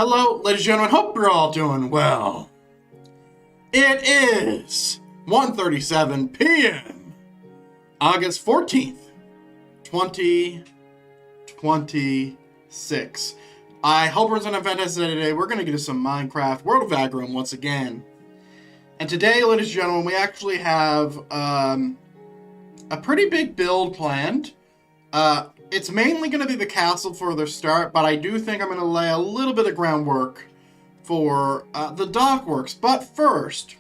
Hello, ladies and gentlemen. Hope you're all doing well. It is 1:37 p.m. August 14th, 2026. I hope we're on a fantastic day today. We're going to get to some Minecraft World of Vaggurum once again. And today, ladies and gentlemen, we actually have a pretty big build planned. It's mainly going to be the castle for the start, but I do think I'm going to lay a little bit of groundwork for the dockworks. But first,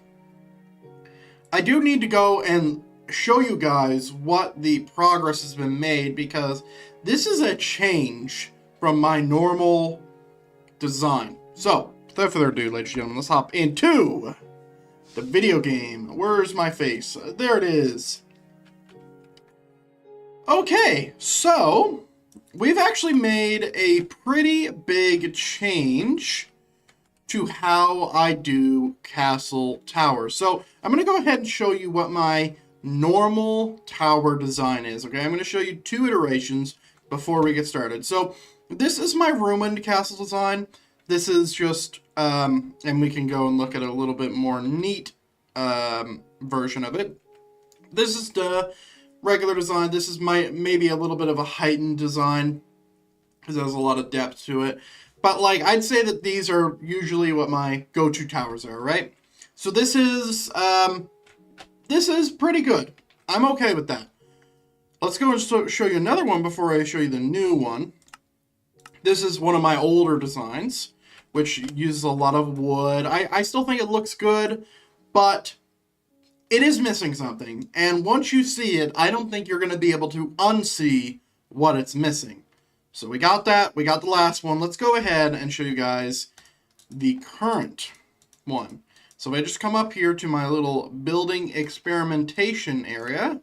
I do need to go and show you guys what the progress has been made, because this is a change from my normal design. So, without further ado, ladies and gentlemen, let's hop into the video game. Where's my face? There it is. Okay, so we've actually made a pretty big change to how I do castle towers. So I'm going to go ahead and show you what my normal tower design is. Okay, I'm going to show you two iterations before we get started. So this is my ruined castle design. This is just, and we can go and look at a little bit more neat version of it. This is the regular design. This is maybe a little bit of a heightened design because there's a lot of depth to it. But like, I'd say that these are usually what my go-to towers are, right? So this is pretty good. I'm okay with that. Let's go and show you another one before I show you the new one. This is one of my older designs, which uses a lot of wood. I still think it looks good, but it is missing something, and once you see it, I don't think you're going to be able to unsee what it's missing. So we got that, we got the last one. Let's go ahead and show you guys the current one. So I just come up here to my little building experimentation area.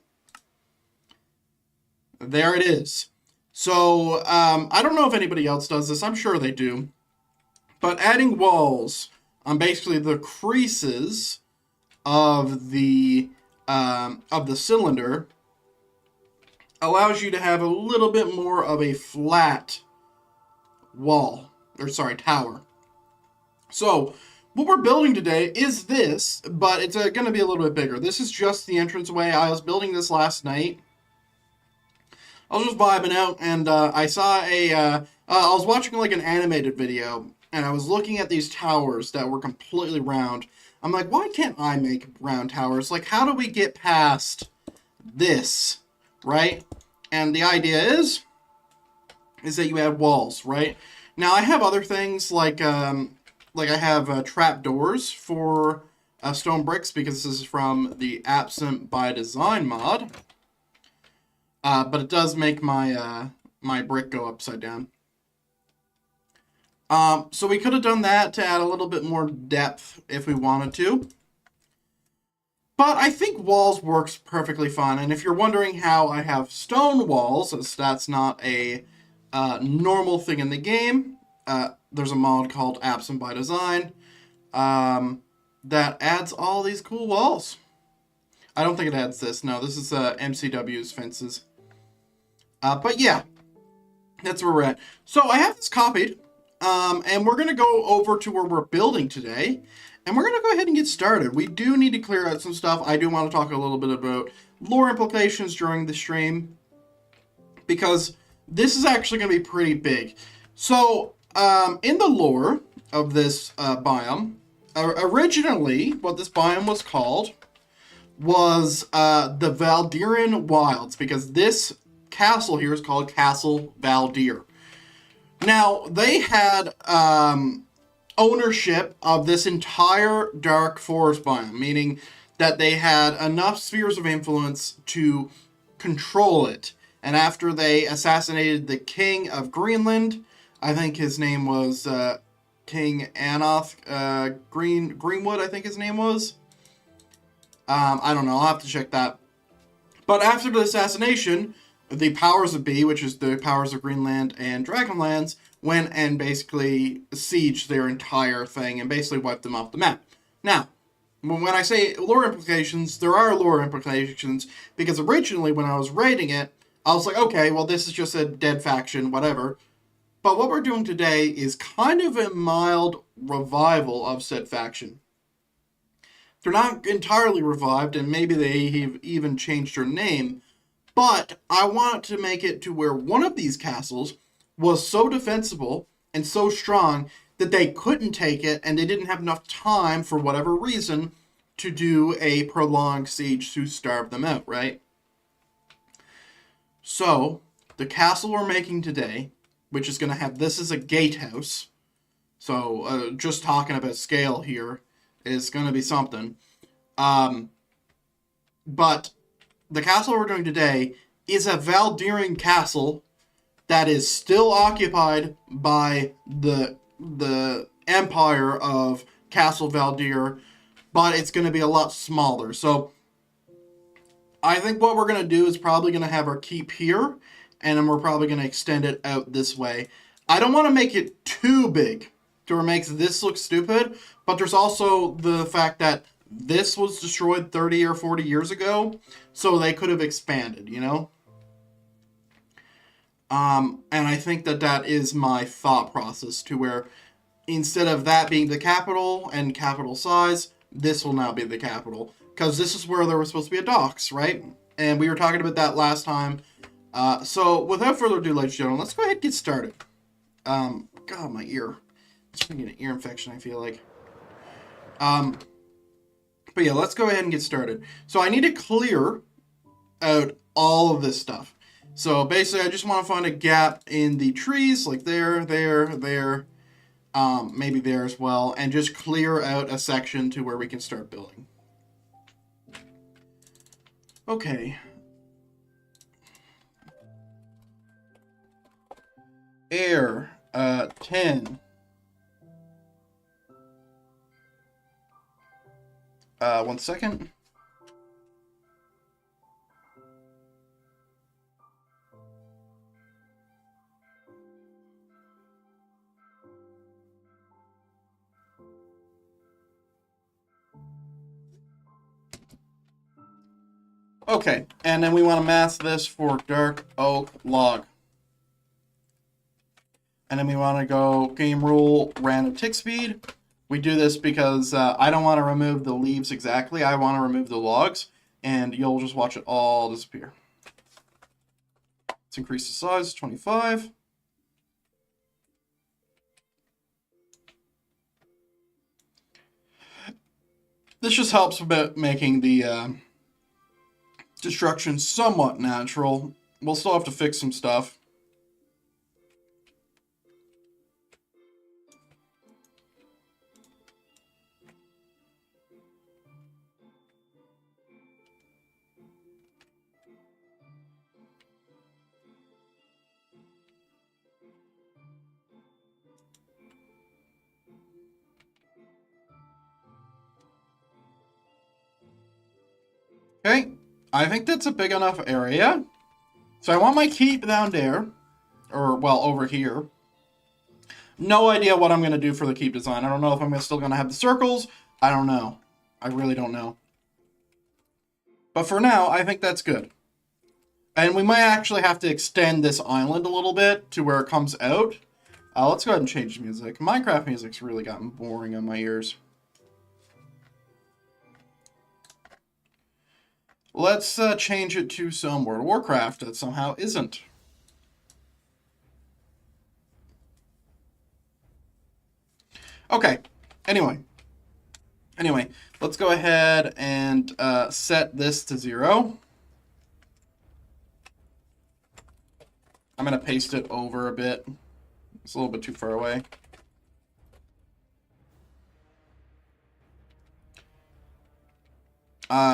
There it is. So I don't know if anybody else does this, I'm sure they do, but adding walls on basically the creases of the cylinder allows you to have a little bit more of a flat wall, or sorry, tower. So what we're building today is this, but it's going to be a little bit bigger. This is just the entranceway. I was building this last night. I was just vibing out, and I saw I was watching like an animated video, and I was looking at these towers that were completely round. I'm like, why can't I make round towers? Like, how do we get past this, right? And the idea is that you add walls, right? Now, I have other things like I have trap doors for stone bricks, because this is from the Absent by Design mod. But it does make my my brick go upside down. So we could have done that to add a little bit more depth if we wanted to. But I think walls works perfectly fine. And if you're wondering how I have stone walls, as that's not a normal thing in the game, there's a mod called Absent by Design that adds all these cool walls. I don't think it adds this. No, this is MCW's fences. But yeah, that's where we're at. So I have this copied. And we're going to go over to where we're building today, and we're going to go ahead and get started. We do need to clear out some stuff. I do want to talk a little bit about lore implications during the stream, because this is actually going to be pretty big. So, in the lore of this biome, originally what this biome was called was the Valdyrian Wilds, because this castle here is called Castle Baldur. Now, they had ownership of this entire dark forest biome, meaning that they had enough spheres of influence to control it. And after they assassinated the king of Greenland, I think his name was King Anoth Greenwood, I think his name was. I don't know, I'll have to check that. But after the assassination, the powers of B, which is the powers of Greenland and Dragonlands, went and basically sieged their entire thing and basically wiped them off the map. Now, when I say lore implications, there are lore implications, because originally when I was raiding it, I was like, okay, well, this is just a dead faction, whatever. But what we're doing today is kind of a mild revival of said faction. They're not entirely revived, and maybe they have even changed their name, but I want to make it to where one of these castles was so defensible and so strong that they couldn't take it, and they didn't have enough time, for whatever reason, to do a prolonged siege to starve them out, right? So, the castle we're making today, which is going to have this as a gatehouse, so just talking about scale here is going to be something. But the castle we're doing today is a Valdyrian castle that is still occupied by the empire of Castle Valdir, but it's going to be a lot smaller. So I think what we're going to do is probably going to have our keep here, and then we're probably going to extend it out this way. I don't want to make it too big to where it makes this look stupid, but there's also the fact that this was destroyed 30 or 40 years ago, so they could have expanded, you know? And I think that is my thought process, to where instead of that being the capital and capital size, this will now be the capital. Because this is where there was supposed to be a docks, right? And we were talking about that last time. So without further ado, ladies and gentlemen, let's go ahead and get started. God, my ear. It's going to get an ear infection, I feel like. But yeah, let's go ahead and get started. So I need to clear out all of this stuff. So basically, I just want to find a gap in the trees, like there, maybe there as well, and just clear out a section to where we can start building. Okay. Air, 10. 1 second. Okay, and then we want to mask this for dark oak log. And then we want to go game rule random tick speed. We do this because I don't want to remove the leaves exactly. I want to remove the logs, and you'll just watch it all disappear. Let's increase the size, 25. This just helps about making the destruction somewhat natural. We'll still have to fix some stuff. Okay, I think that's a big enough area. So I want my keep down there, or, well, over here. No idea what I'm going to do for the keep design. I don't know if I'm still going to have the circles. I don't know. I really don't know. But for now, I think that's good. And we might actually have to extend this island a little bit to where it comes out. Let's go ahead and change the music. Minecraft music's really gotten boring on my ears. Let's change it to some World of Warcraft that somehow isn't. Okay, anyway, let's go ahead and set this to 0. I'm going to paste it over a bit. It's a little bit too far away.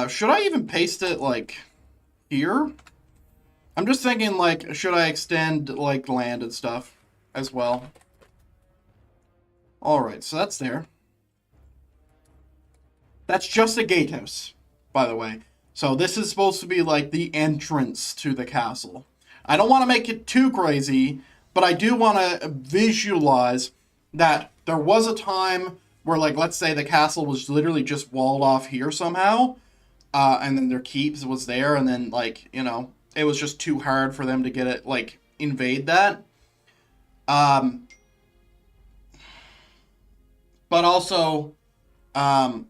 Should I even paste it, like, here? I'm just thinking, like, should I extend, like, land and stuff as well? Alright, so that's there. That's just a gatehouse, by the way. So this is supposed to be, like, the entrance to the castle. I don't want to make it too crazy, but I do want to visualize that there was a time where, like, let's say the castle was literally just walled off here somehow, and then their keeps was there, and then, like, you know, it was just too hard for them to get it, like, invade that. Um, but also, I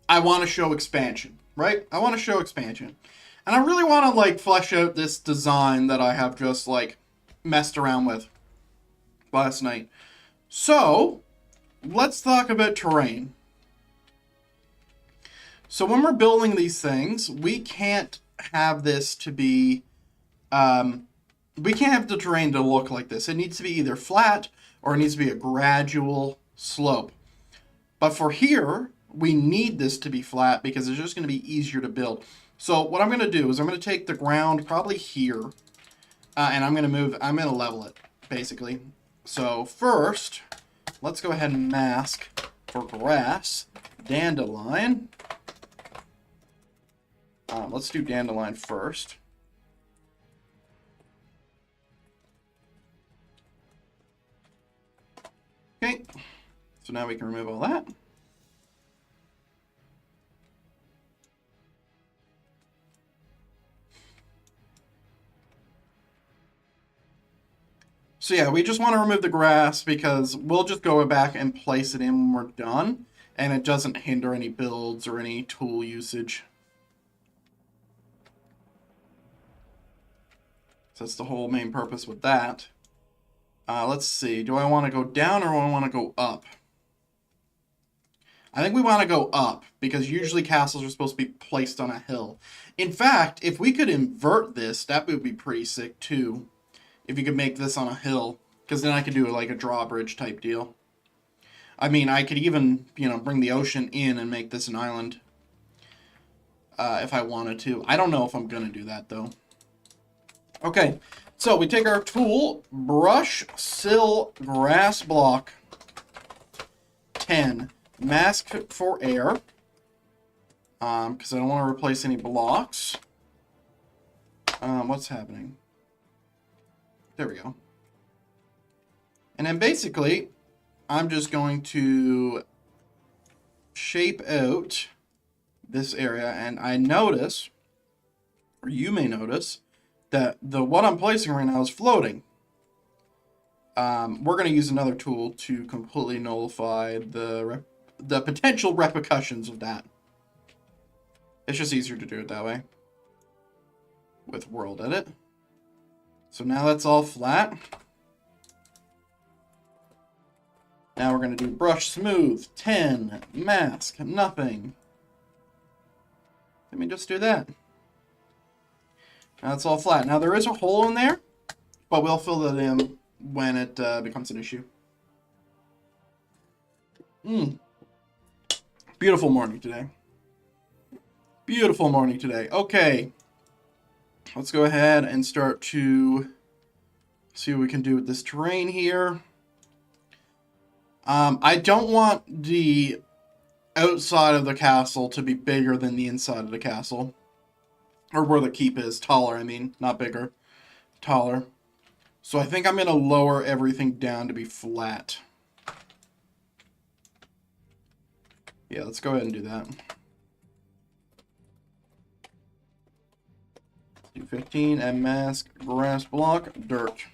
want to show expansion, right? I want to show expansion. And I really want to, like, flesh out this design that I have just, like, messed around with last night. So, let's talk about terrain. So when we're building these things, we can't have this to be, we can't have the terrain to look like this. It needs to be either flat or it needs to be a gradual slope. But for here, we need this to be flat because it's just going to be easier to build. So what I'm going to do is I'm going to take the ground probably here, and I'm going to level it, basically. So first, let's go ahead and mask for grass, dandelion. Let's do dandelion first. Okay, so now we can remove all that. So yeah, we just want to remove the grass because we'll just go back and place it in when we're done, and it doesn't hinder any builds or any tool usage. So that's the whole main purpose with that. Let's see, do I want to go down or do I want to go up? I think we want to go up, because usually castles are supposed to be placed on a hill. In fact, if we could invert this, that would be pretty sick too. If you could make this on a hill, because then I could do like a drawbridge type deal. I mean, I could even, bring the ocean in and make this an island. If I wanted to. I don't know if I'm going to do that though. Okay, so we take our tool, brush, sill, grass block, 10, mask for air, because I don't want to replace any blocks. What's happening? There we go. And then basically, I'm just going to shape out this area, and I notice, or you may notice, that what I'm placing right now is floating. We're going to use another tool to completely nullify the potential repercussions of that. It's just easier to do it that way with World Edit. So now that's all flat. Now we're going to do brush smooth, 10, mask, nothing. Let me just do that. Now it's all flat. Now there is a hole in there, but we'll fill that in when it becomes an issue. Beautiful morning today. Beautiful morning today. Okay. Let's go ahead and start to see what we can do with this terrain here. I don't want the outside of the castle to be bigger than the inside of the castle. Or where the keep is. Taller, I mean. Not bigger. Taller. So I think I'm going to lower everything down to be flat. Yeah, let's go ahead and do that. Do 15, and mask, grass block, dirt.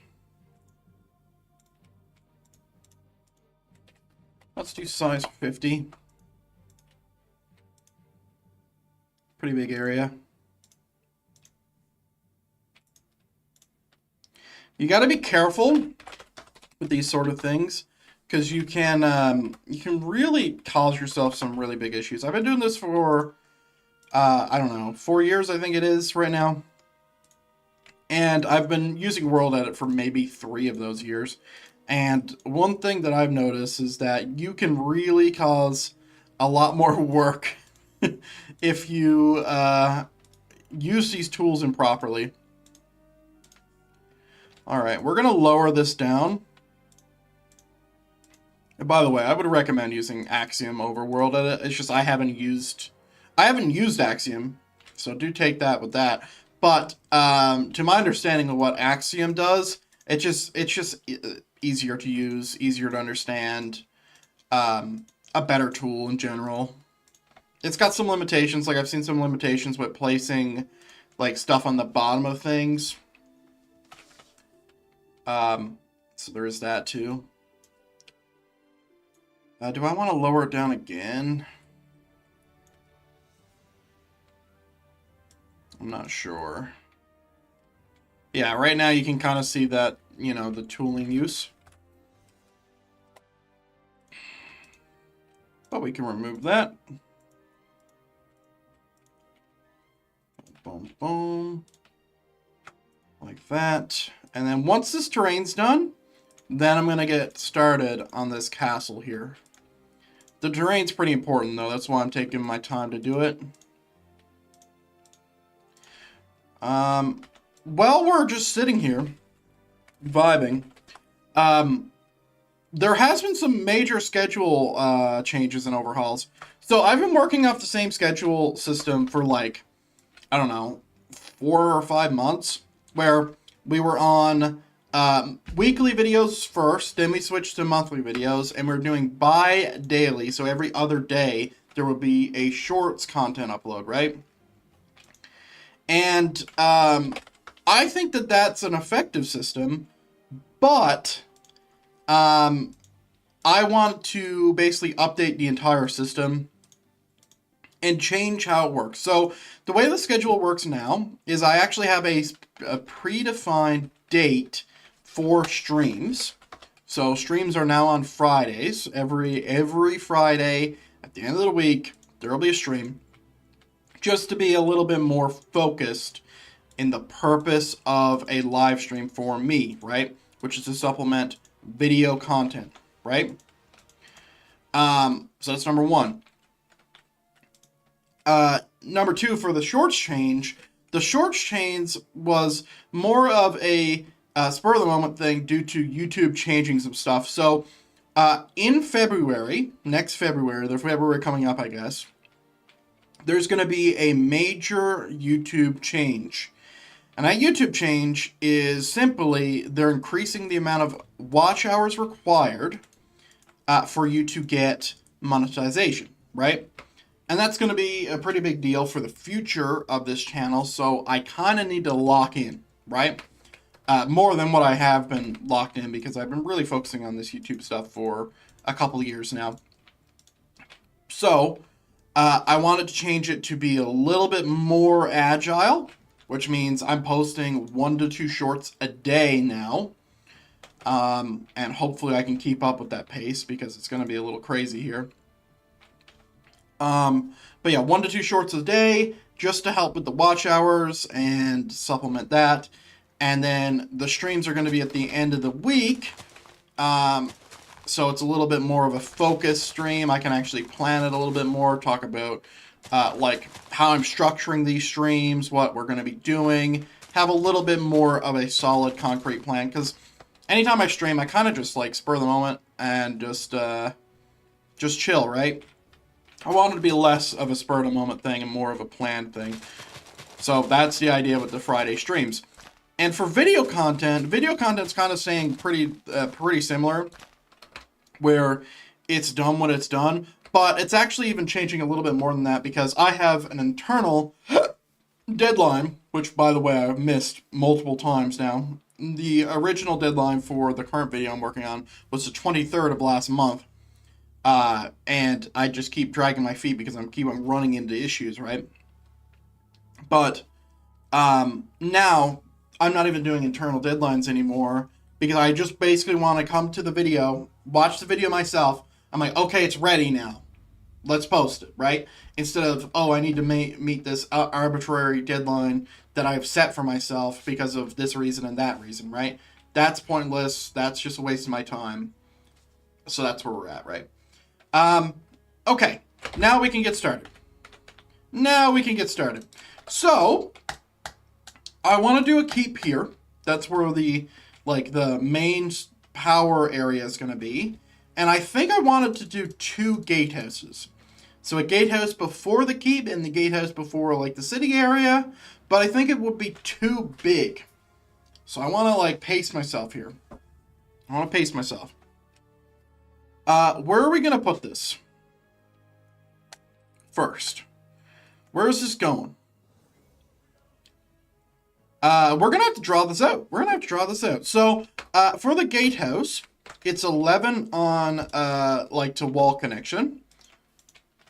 Let's do size 50. Pretty big area. You got to be careful with these sort of things, because you can really cause yourself some really big issues. I've been doing this for I don't know, 4 years I think it is right now, and I've been using World Edit for maybe 3 of those years. And one thing that I've noticed is that you can really cause a lot more work if you use these tools improperly. Alright, we're going to lower this down. And by the way, I would recommend using Axiom over World Edit. It's just I haven't used Axiom, so do take that with that. But to my understanding of what Axiom does, it's just easier to use, easier to understand, a better tool in general. It's got some limitations, like I've seen some limitations with placing like stuff on the bottom of things. So So there is that too. Do I want to lower it down again? I'm not sure. Yeah, right now you can kind of see that, you know, the tooling use. But we can remove that. Boom, boom. Like that. And then once this terrain's done, then I'm going to get started on this castle here. The terrain's pretty important, though. That's why I'm taking my time to do it. While we're just sitting here, vibing, there has been some major schedule changes and overhauls. So I've been working off the same schedule system for like, I don't know, 4 or 5 months, where we were on weekly videos first, then we switched to monthly videos, and we're doing bi-daily, so every other day there will be a shorts content upload, right? And I think that that's an effective system, but I want to basically update the entire system and change how it works. So the way the schedule works now is I actually have a predefined date for streams. So streams are now on Fridays. Every Friday at the end of the week, there will be a stream, just to be a little bit more focused in the purpose of a live stream for me, right? Which is to supplement video content, right? So that's number one. Number two, for the shorts change, the shorts change was more of a spur of the moment thing due to YouTube changing some stuff. So in February, next February, the February coming up, I guess, there's going to be a major YouTube change. And that YouTube change is simply they're increasing the amount of watch hours required for you to get monetization, right? And that's going to be a pretty big deal for the future of this channel, so I kind of need to lock in, right? More than what I have been locked in, because I've been really focusing on this YouTube stuff for a couple of years now. So I wanted to change it to be a little bit more agile, which means I'm posting 1 to 2 shorts a day now. And hopefully I can keep up with that pace, because it's going to be a little crazy here. But yeah, 1 to 2 shorts a day, just to help with the watch hours and supplement that. And then the streams are going to be at the end of the week. So it's a little bit more of a focused stream. I can actually plan it a little bit more, talk about like how I'm structuring these streams, what we're going to be doing, have a little bit more of a solid concrete plan. Because anytime I stream, I kind of just like spur of the moment and just chill, right? I want it to be less of a spur of the moment thing and more of a planned thing. So that's the idea with the Friday streams. And for video content's kind of staying pretty similar, where it's done when it's done. But it's actually even changing a little bit more than that, because I have an internal deadline, which, by the way, I've missed multiple times now. The original deadline for the current video I'm working on was the 23rd of last month. And I just keep dragging my feet because I'm keep on running into issues, right? But now I'm not even doing internal deadlines anymore, because I just basically want to come to the video, watch the video myself. I'm like, okay, it's ready now. Let's post it, right? Instead of, oh, I need to meet this arbitrary deadline that I've set for myself because of this reason and that reason, right? That's pointless. That's just a waste of my time. So that's where we're at, right? Okay, now we can get started. So, I want to do a keep here. That's where the main power area is going to be. And I think I wanted to do 2 gatehouses. So a gatehouse before the keep and the gatehouse before like the city area. But I think it would be too big. So I want to like pace myself here. Where are we going to put this? First. Where is this going? We're going to have to draw this out. So, for the gatehouse, it's 11 on, to wall connection.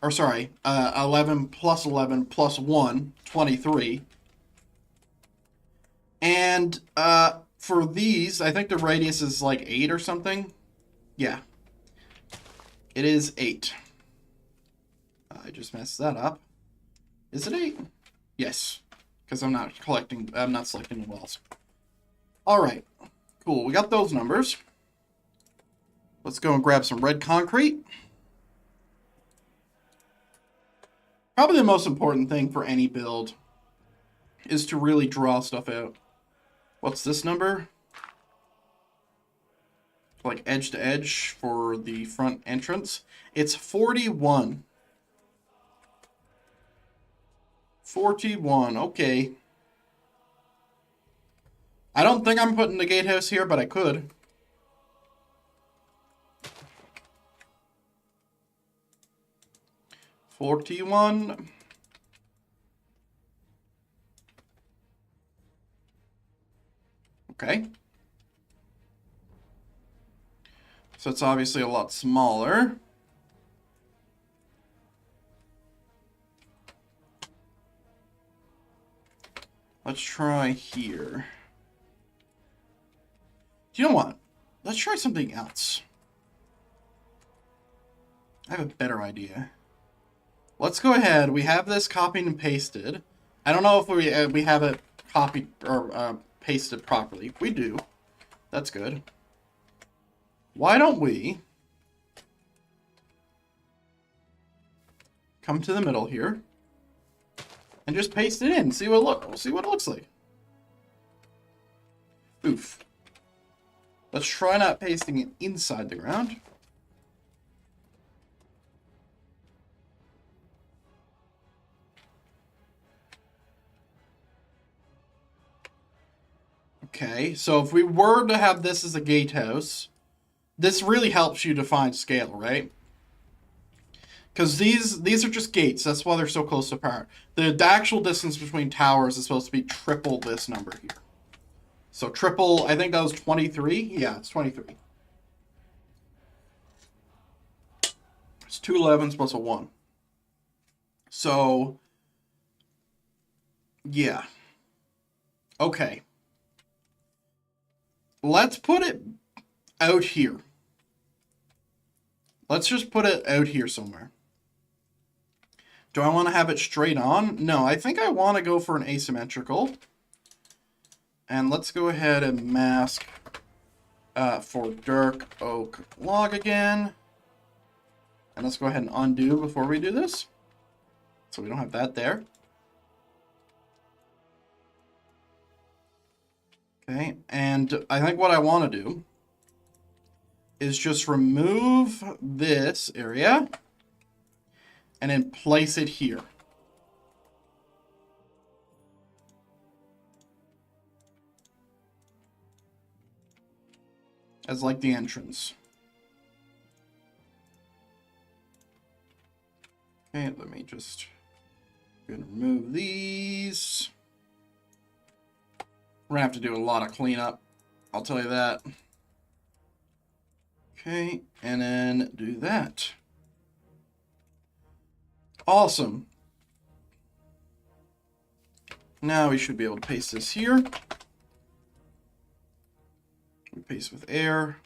Or, sorry, 11 plus 1, 23. And, for these, I think the radius is, 8 or something. Yeah. It is 8. I just messed that up. Is it 8? Yes. Because I'm not selecting the walls. Alright. Cool. We got those numbers. Let's go and grab some red concrete. Probably the most important thing for any build is to really draw stuff out. What's this number? Edge to edge for the front entrance. It's 41. 41, okay. I don't think I'm putting the gatehouse here, but I could. $41. Okay. So it's obviously a lot smaller. Let's try here. Do you know what? Let's try something else. I have a better idea. Let's go ahead. We have this copied and pasted. I don't know if we have it copied or pasted properly. We do. That's good. Why don't we come to the middle here and just paste it in? See what it looks like. Oof. Let's try not pasting it inside the ground. Okay, so if we were to have this as a gatehouse, this really helps you define scale, right? Because these are just gates. That's why they're so close apart. The actual distance between towers is supposed to be triple this number here. So triple, I think that was 23. Yeah, it's 23. It's 2 11s plus a 1. So, yeah. Okay. Let's put it out here. Let's just put it out here somewhere. Do I want to have it straight on? No, I think I want to go for an asymmetrical. And let's go ahead and mask for dark oak log again. And let's go ahead and undo before we do this. So we don't have that there. Okay, and I think what I want to do is just remove this area and then place it here. As like the entrance. Okay, let me just remove these. We're gonna have to do a lot of cleanup, I'll tell you that. Okay, and then do that. Awesome. Now we should be able to paste this here. We paste with air.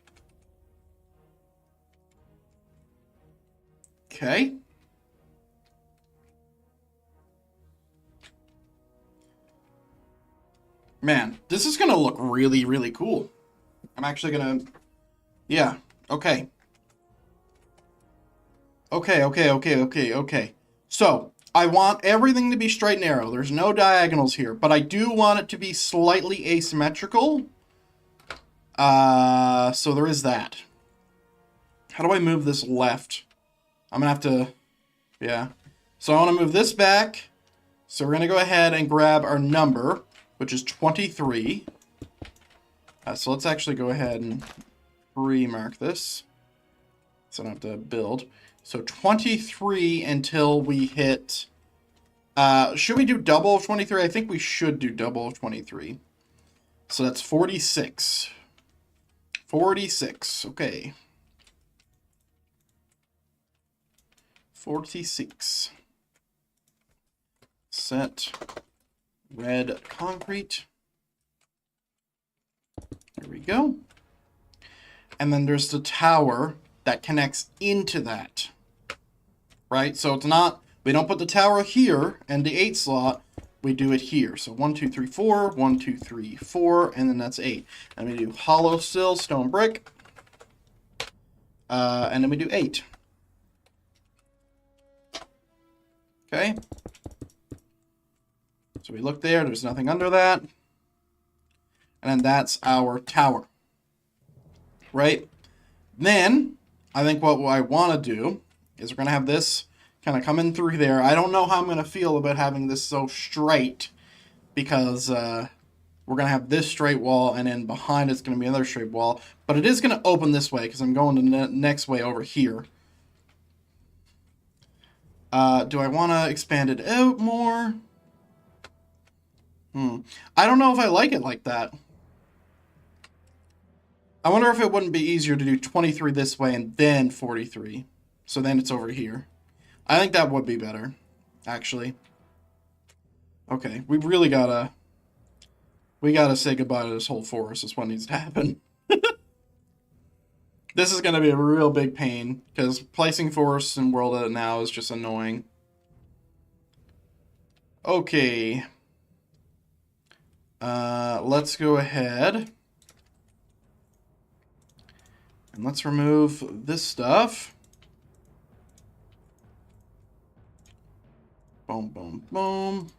Okay. Man, this is going to look really, really cool. I'm actually going to... Yeah, okay. Okay. So, I want everything to be straight and narrow. There's no diagonals here, but I do want it to be slightly asymmetrical. So there is that. How do I move this left? I'm going to have to... Yeah. So I want to move this back. So we're going to go ahead and grab our number, which is 23. So let's actually go ahead and remark this. So I don't have to build. So 23 until we hit Should we do double of 23? I think we should do double of 23. So that's 46. 46, okay. 46. Set red concrete. There we go. And then there's the tower that connects into that. Right? So it's not, we don't put the tower here and the 8 slot, we do it here. So 1, 2, 3, 4, 1, 2, 3, 4, and then that's 8. And we do hollow sill, stone brick. And then we do 8. Okay. So we look there, there's nothing under that. And then that's our tower. Right? Then, I think what I want to do is we're going to have this kind of come in through there. I don't know how I'm going to feel about having this so straight, because we're going to have this straight wall, and then behind it's going to be another straight wall. But it is going to open this way, because I'm going the next way over here. Do I want to expand it out more? I don't know if I like it like that. I wonder if it wouldn't be easier to do 23 this way and then 43. So then it's over here. I think that would be better, actually. Okay, we really gotta say goodbye to this whole forest. Is what needs to happen. This is gonna be a real big pain, because placing forests in World Edit now is just annoying. Okay. Let's go ahead. And let's remove this stuff. Boom, boom, boom.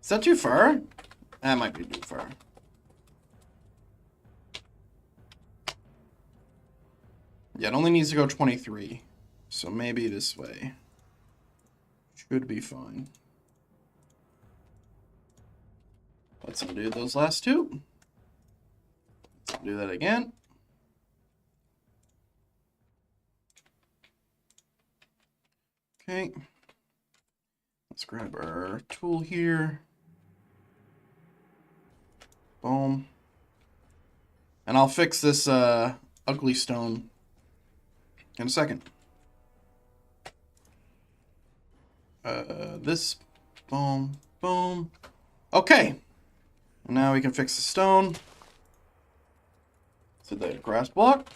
Is that too far? That might be too far. Yeah, it only needs to go 23. So maybe this way. Should be fine. Let's undo those last two. Let's do that again. Okay. Let's grab our tool here. Boom. And I'll fix this ugly stone in a second. This. Boom. Boom. Okay. Now we can fix the stone. Set that grass block.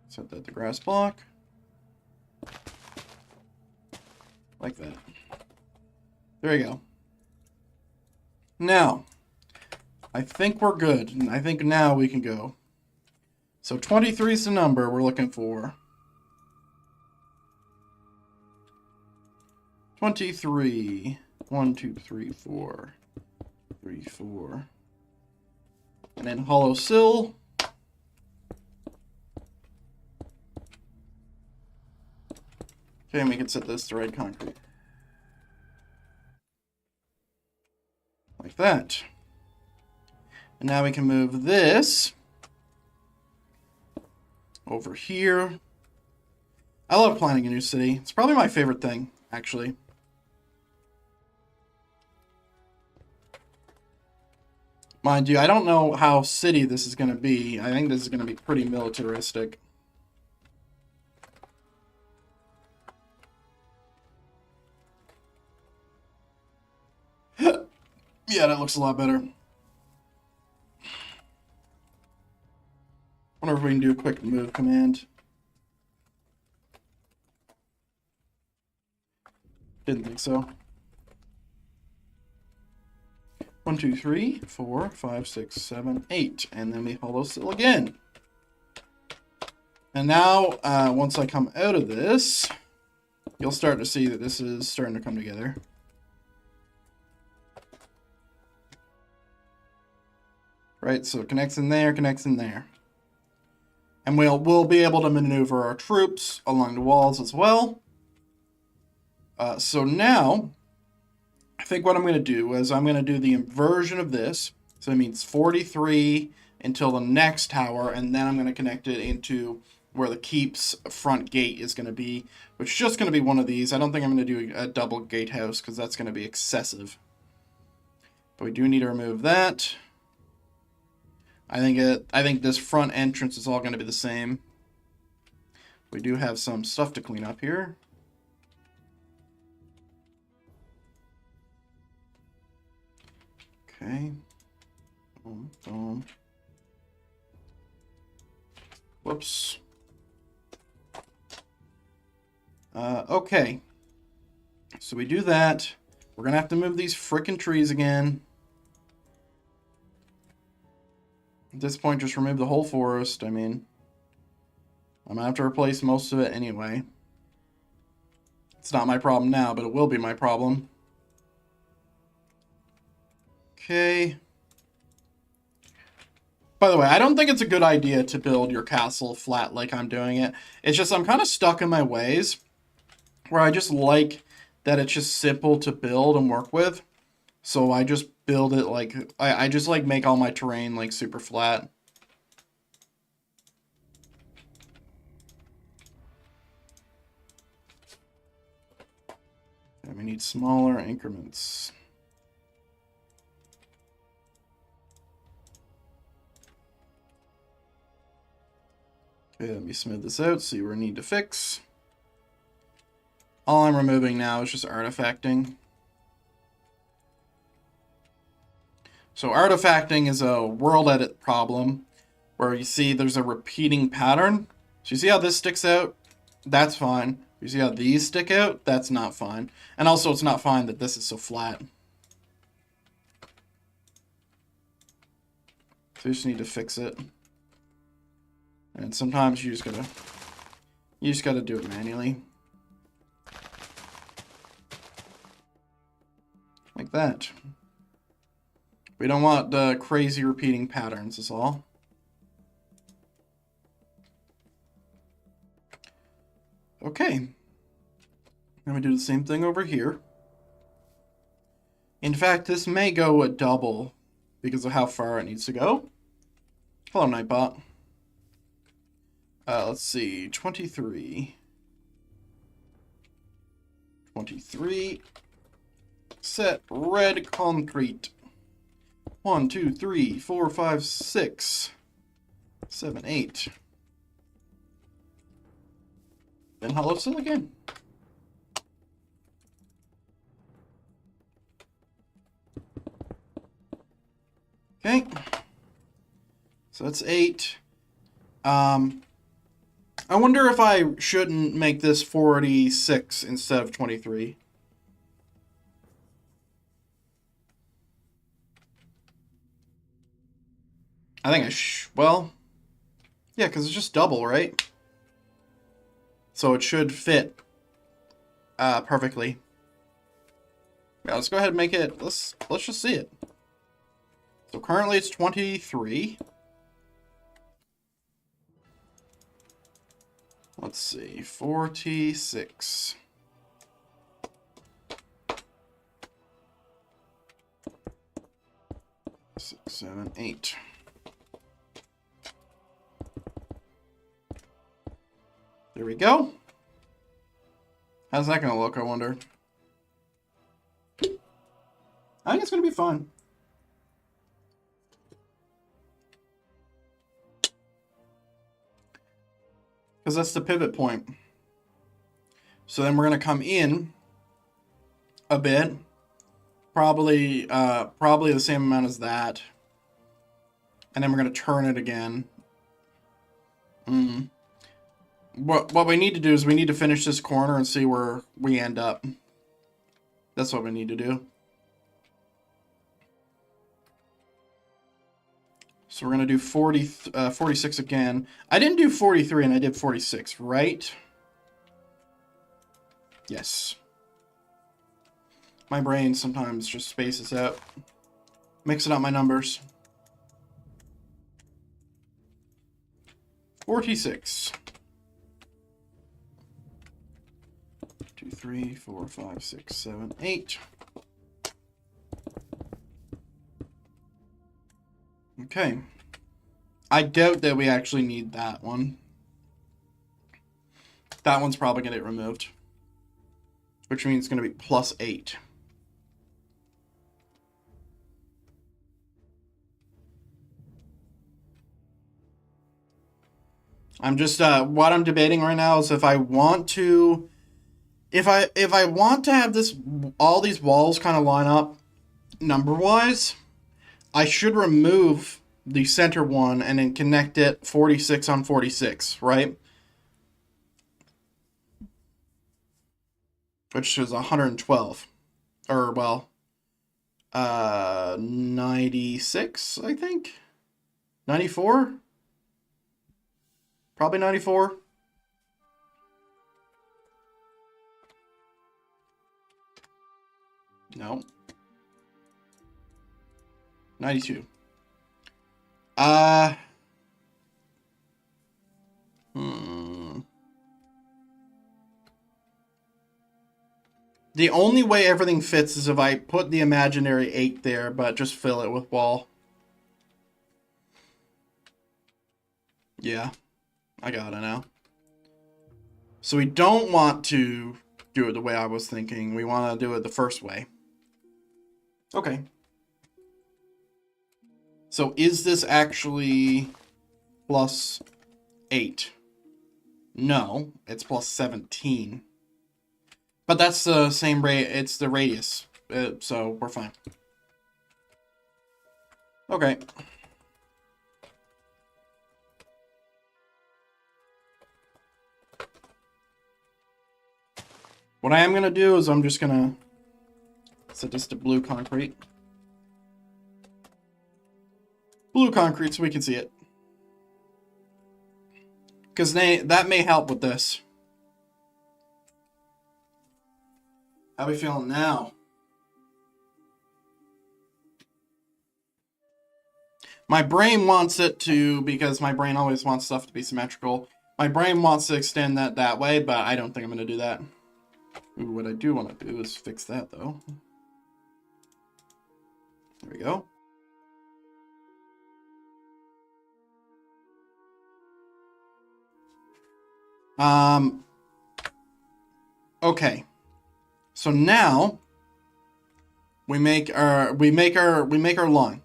Set that to grass block. Like that. There you go. Now, I think we're good. And I think now we can go. So 23 is the number we're looking for. 23. 1, 2, 3, 4. 3, 4. And then hollow sill. Okay, and we can set this to red concrete. Like that. And now we can move this over here. I love planning a new city. It's probably my favorite thing, actually. Mind you, I don't know how city this is going to be. I think this is going to be pretty militaristic. Yeah, that looks a lot better. Wonder if we can do a quick move command. Didn't think so. 1, 2, 3, 4, 5, 6, 7, 8. And then we hollow sill again. And now, once I come out of this, you'll start to see that this is starting to come together. Right, so it connects in there, connects in there. And we'll be able to maneuver our troops along the walls as well. So now, I think what I'm going to do is I'm going to do the inversion of this. So it means 43 until the next tower, and then I'm going to connect it into where the keep's front gate is going to be, which is just going to be one of these. I don't think I'm going to do a double gatehouse because that's going to be excessive. But we do need to remove that. I think this front entrance is all going to be the same. We do have some stuff to clean up here. Okay. Boom, boom. Whoops. Okay. So we do that. We're going to have to move these frickin' trees again. At this point, just remove the whole forest. I mean, I'm going to have to replace most of it anyway. It's not my problem now, but it will be my problem. Okay. By the way, I don't think it's a good idea to build your castle flat like I'm doing it. It's just I'm kind of stuck in my ways where I just like that it's just simple to build and work with. So I just build it like, I just like make all my terrain like super flat. And we need smaller increments. Okay, let me smooth this out, see where I need to fix. All I'm removing now is just artifacting. So artifacting is a world edit problem where you see there's a repeating pattern. So you see how this sticks out? That's fine. You see how these stick out? That's not fine. And also it's not fine that this is so flat. So you just need to fix it. And sometimes you just gotta do it manually. Like that. We don't want the crazy repeating patterns is all. Okay. Then we do the same thing over here. In fact, this may go a double because of how far it needs to go. Hello, Nightbot. Let's see, 23. 23. Set red concrete. 1, 2, 3, 4, 5, 6, 7, 8. Then hollow silicon. Okay. So that's 8. I wonder if I shouldn't make this 46 instead of 23. I think well, yeah, because it's just double, right? So it should fit perfectly. Yeah, let's go ahead and make it, let's just see it. So currently it's 23. Let's see, 46. 6, 7, 8. There we go. How's that gonna look, I wonder? I think it's gonna be fun. Because that's the pivot point. So then we're going to come in a bit. Probably the same amount as that. And then we're going to turn it again. What we need to do is we need to finish this corner and see where we end up. That's what we need to do. So we're going to do 46 again. I didn't do 43 and I did 46, right? Yes. My brain sometimes just spaces out. Mixing up my numbers. 46. 2, 3, 4, 5, 6, 7, 8. Okay. I doubt that we actually need that one. That one's probably going to get removed. Which means it's going to be +8. I'm just, what I'm debating right now is if I want to, if I want to have this, all these walls kind of line up number-wise, I should remove the center one and then connect it 46 on 46, right? Which is 112. Or, well, 96, I think? 94? Probably 94. No. 92. The only way everything fits is if I put the imaginary 8 there, but just fill it with wall. Yeah, I got it now. So we don't want to do it the way I was thinking. We want to do it the first way. Okay. So is this actually +8? No, it's +17. But that's the same rate, it's the radius, so we're fine. Okay. What I am going to do is I'm just going to set this to blue concrete. Blue concrete so we can see it. Because that may help with this. How are we feeling now? My brain wants it to, because my brain always wants stuff to be symmetrical. My brain wants to extend that way, but I don't think I'm going to do that. Ooh, what I do want to do is fix that, though. There we go. Okay. So now we make our line.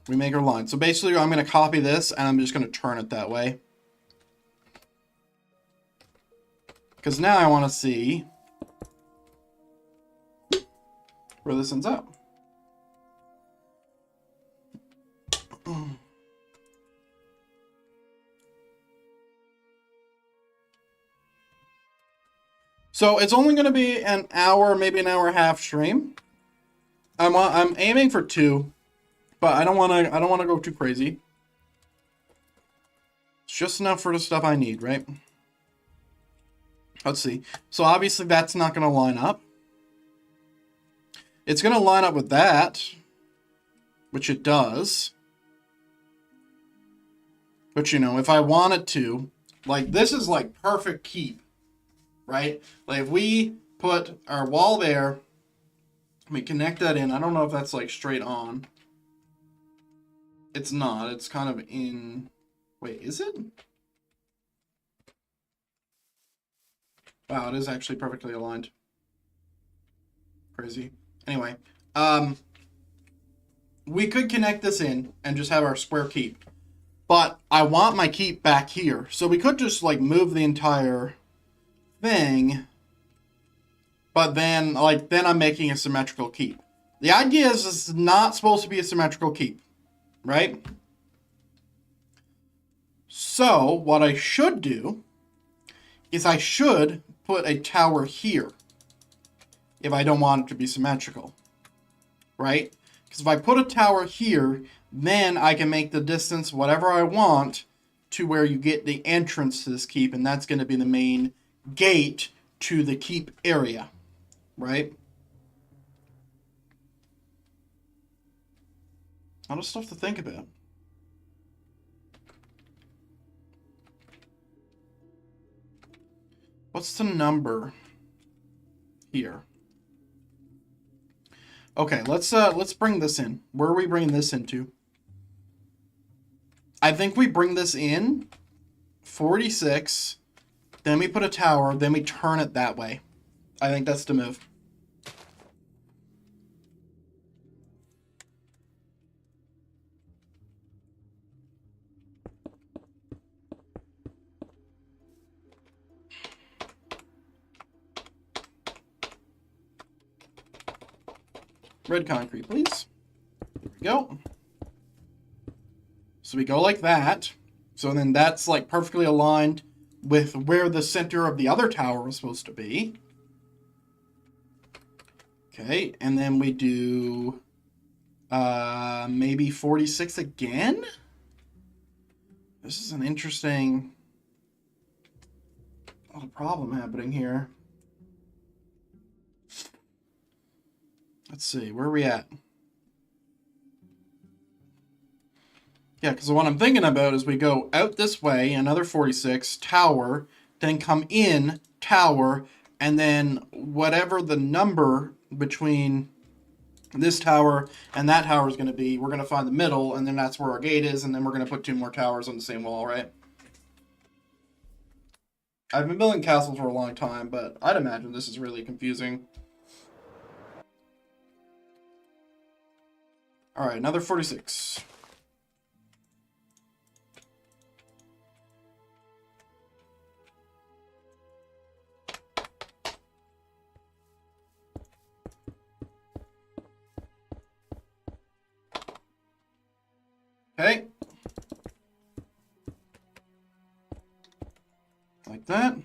So basically I'm going to copy this and I'm just going to turn it that way. Cuz now I want to see where this ends up. So it's only going to be an hour, maybe an hour and a half stream. I'm aiming for 2, but I don't want to go too crazy. It's just enough for the stuff I need, right? Let's see. So obviously that's not going to line up. It's going to line up with that, which it does. But you know, if I wanted to, like this is like perfect keep. Right? Like if we put our wall there, we connect that in. I don't know if that's like straight on. It's not. It's kind of in... Wait, is it? Wow, it is actually perfectly aligned. Crazy. Anyway, we could connect this in and just have our square keep. But I want my keep back here. So we could just like move the entire thing, but then I'm making a symmetrical keep. The idea is it's not supposed to be a symmetrical keep, right? So what I should do is I should put a tower here if I don't want it to be symmetrical, right? Because if I put a tower here, then I can make the distance whatever I want to where you get the entrance to this keep, and that's going to be the main gate to the keep area, right? A lot of stuff to think about. What's the number here? Okay, let's bring this in. Where are we bringing this into? I think we bring this in 46, then we put a tower, then we turn it that way. I think that's the move. Red concrete, please. There we go. So we go like that. So then that's like perfectly aligned with where the center of the other tower was supposed to be. Okay, and then we do maybe 46 again? This is an interesting little problem happening here. Let's see, where are we at? Yeah, because what I'm thinking about is we go out this way, another 46, tower, then come in, tower, and then whatever the number between this tower and that tower is going to be, we're going to find the middle, and then that's where our gate is, and then we're going to put 2 more towers on the same wall, right? I've been building castles for a long time, but I'd imagine this is really confusing. Alright, another 46. Okay. Like that.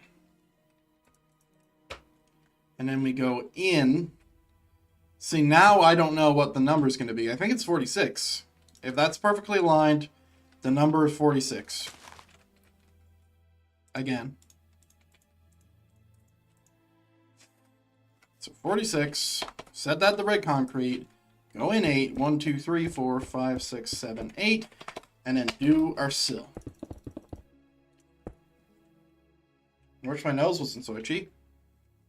And then we go in. See, now I don't know what the number is going to be. I think it's 46. If that's perfectly aligned, the number is 46. Again. So 46. Set that to red concrete. Go in 8. 1, 2, 3, 4, 5, 6, 7, 8. And then do our sill. I wish my nose wasn't so itchy.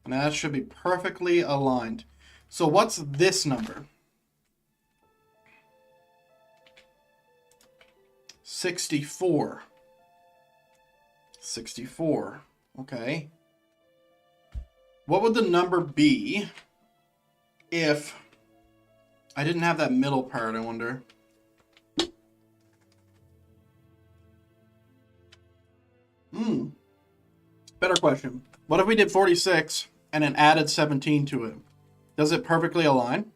And that should be perfectly aligned. So what's this number? 64. 64. Okay. What would the number be if I didn't have that middle part, I wonder? Better question. What if we did 46 and then added 17 to it? Does it perfectly align?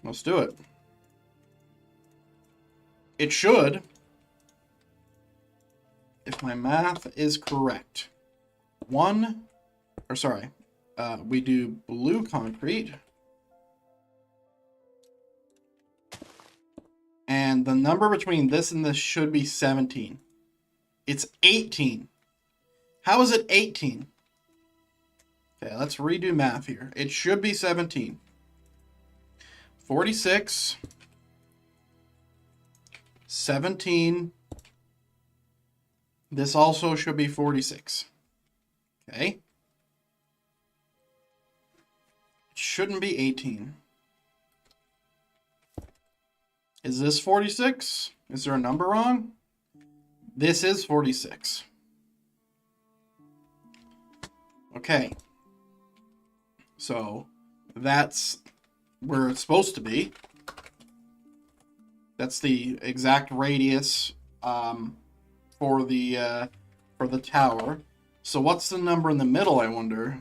Let's do it. It should, if my math is correct. We do blue concrete. And the number between this and this should be 17. It's 18. How is it 18? Okay, let's redo math here. It should be 17. 46. 17. This also should be 46. Okay. It shouldn't be 18. Is this 46? Is there a number wrong? This is 46. Okay. So that's where it's supposed to be. That's the exact radius for the tower. So what's the number in the middle, I wonder?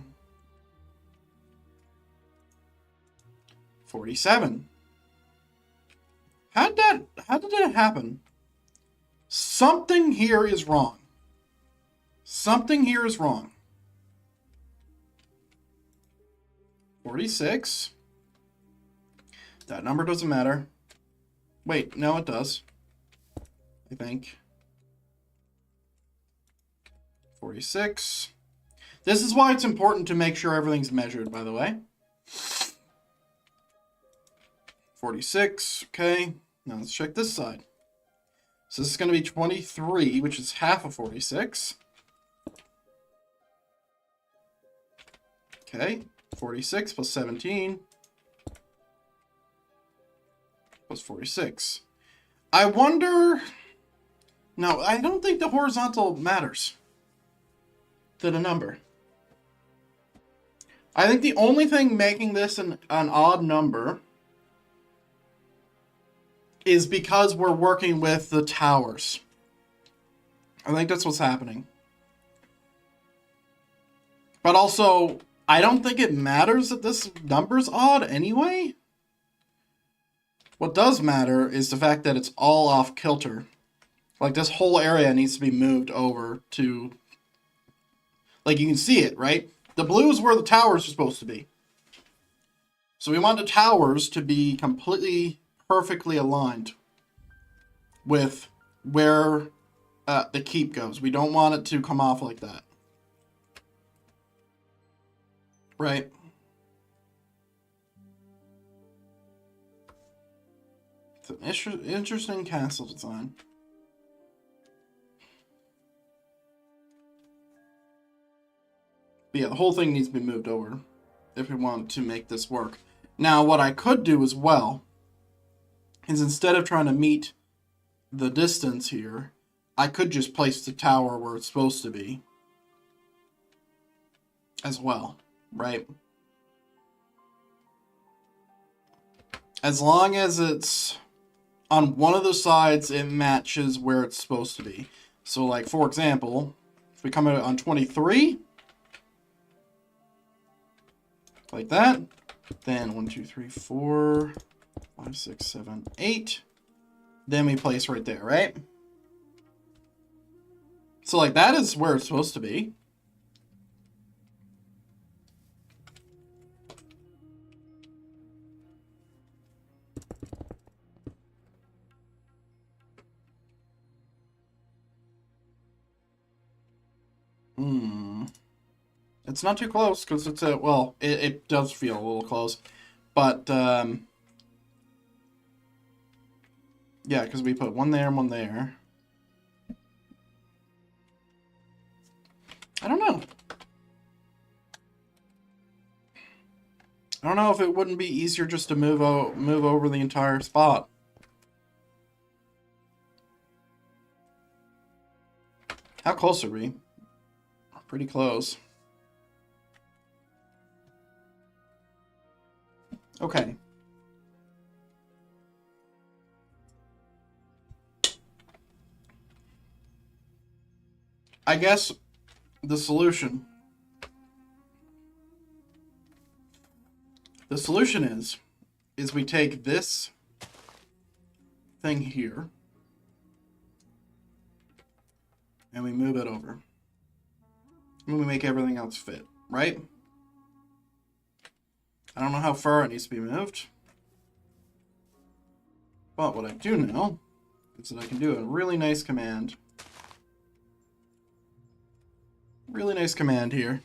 47. How did that happen? Something here is wrong. Something here is wrong. 46. That number doesn't matter. Wait, no, it does. I think. 46. This is why it's important to make sure everything's measured, by the way. 46. Okay. Now let's check this side. So this is going to be 23, which is half of 46. Okay. 46 plus 17 plus 46. I wonder... No, I don't think the horizontal matters to the number. I think the only thing making this an odd number is because we're working with the towers. I think that's what's happening. But also, I don't think it matters that this number's odd anyway. What does matter is the fact that it's all off kilter. Like, this whole area needs to be moved over to... Like, you can see it, right? The blue is where the towers are supposed to be. So we want the towers to be completely, perfectly aligned with where the keep goes. We don't want it to come off like that. Right? It's an interesting castle design. But yeah, the whole thing needs to be moved over if we want to make this work. Now, what I could do as well is instead of trying to meet the distance here, I could just place the tower where it's supposed to be as well, right? As long as it's on one of the sides, it matches where it's supposed to be. So, like, for example, if we come out on 23, like that, then 1, 2, 3, 4, 5, 6, 7, 8, then we place right there, right? So, like, that is where it's supposed to be. It's not too close, because it's a... Well, it does feel a little close. But, yeah, because we put one there and one there. I don't know. I don't know if it wouldn't be easier just to move over the entire spot. How close are we? Pretty close. Okay. I guess the solution is we take this thing here and we move it over. And we make everything else fit, right? I don't know how far it needs to be moved. But what I do know is that I can do a really nice command. Really nice command here.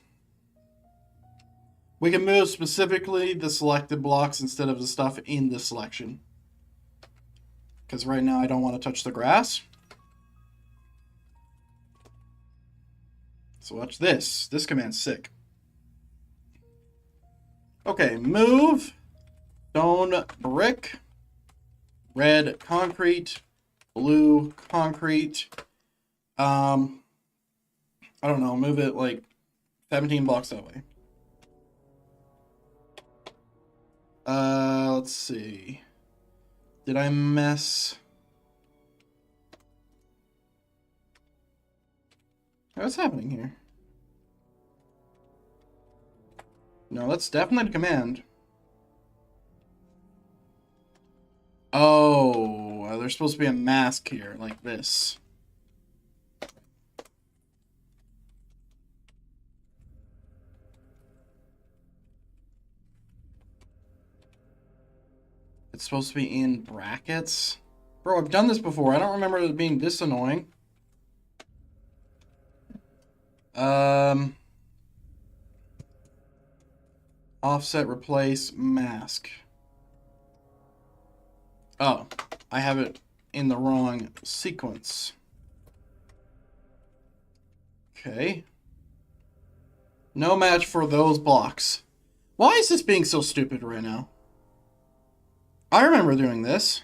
We can move specifically the selected blocks instead of the stuff in the selection. Because right now I don't want to touch the grass. So watch this. This command's sick. Okay, move stone brick, red concrete, blue concrete. I don't know, move it like 17 blocks that way. Let's see. Did I mess? What's happening here? No, that's definitely a command. Oh, there's supposed to be a mask here, like this. It's supposed to be in brackets? Bro, I've done this before. I don't remember it being this annoying. Offset, replace, mask. Oh, I have it in the wrong sequence. Okay. No match for those blocks. Why is this being so stupid right now? I remember doing this.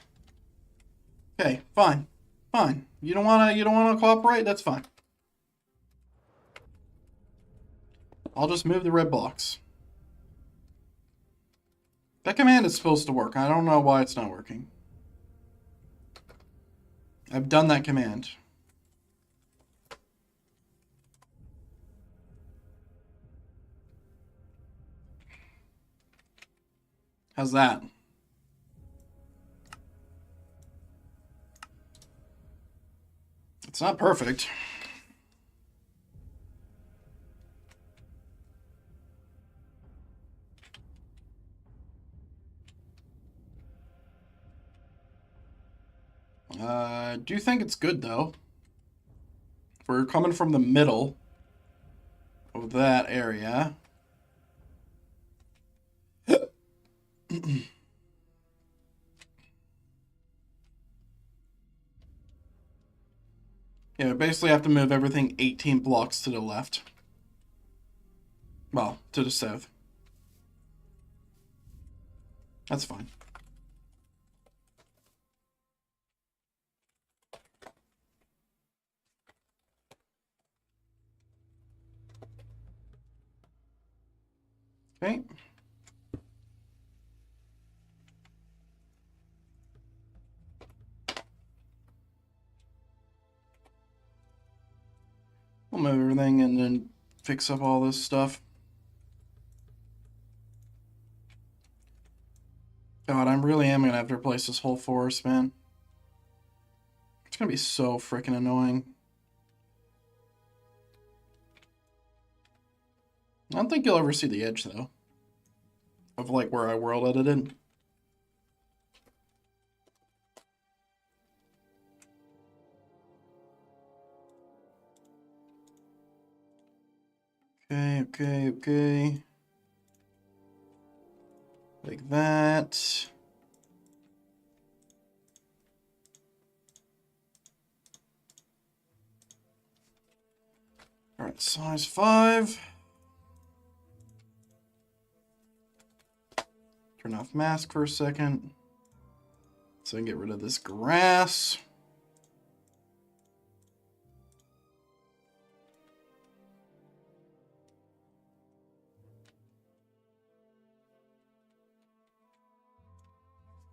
Okay, fine. Fine. You don't wanna cooperate? That's fine. I'll just move the red blocks. That command is supposed to work. I don't know why it's not working. I've done that command. How's that? It's not perfect. I do think it's good, though. We're coming from the middle of that area. Yeah, we basically have to move everything 18 blocks to the left. Well, to the south. That's fine. Okay. We'll move everything and then fix up all this stuff. God, I really am going to have to replace this whole forest, man. It's going to be so freaking annoying. I don't think you'll ever see the edge, though, of, like, where I world edited. Okay. Like that. Alright, size 5. Turn off mask for a second. So I can get rid of this grass.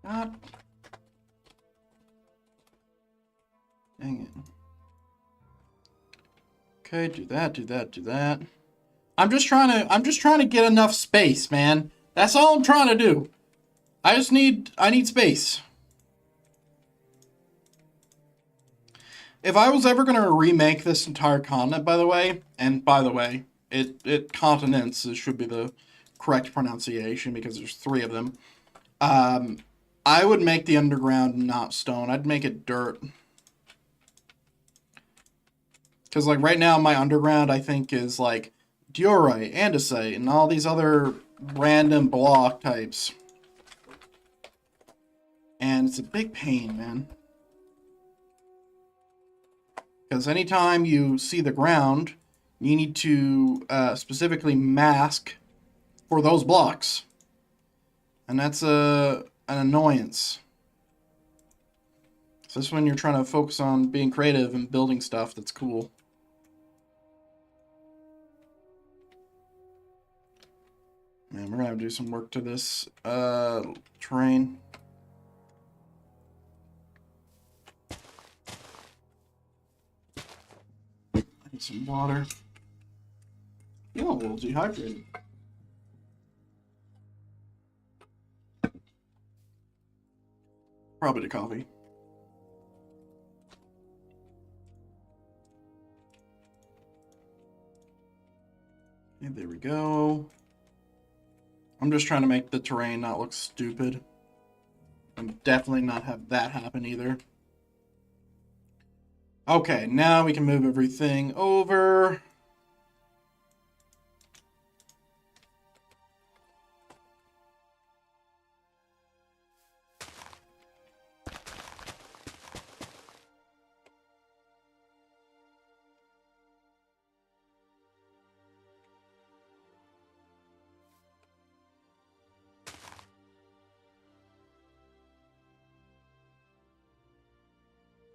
God. Dang it. Okay, do that. I'm just trying to get enough space, man. That's all I'm trying to do. I need space. If I was ever gonna remake this entire continent, by the way, continents should be the correct pronunciation because there's 3 of them. I would make the underground not stone. I'd make it dirt. Because, like, right now, my underground, I think, is, like, diorite, andesite, and all these other random block types. And it's a big pain, man. Because anytime you see the ground, you need to specifically mask for those blocks. And that's an annoyance. So this is when you're trying to focus on being creative and building stuff that's cool. Man, we're gonna have to do some work to this terrain. I need some water. You're a little dehydrated. Probably the coffee. Okay, there we go. I'm just trying to make the terrain not look stupid. And definitely not have that happen either. Okay, now we can move everything over.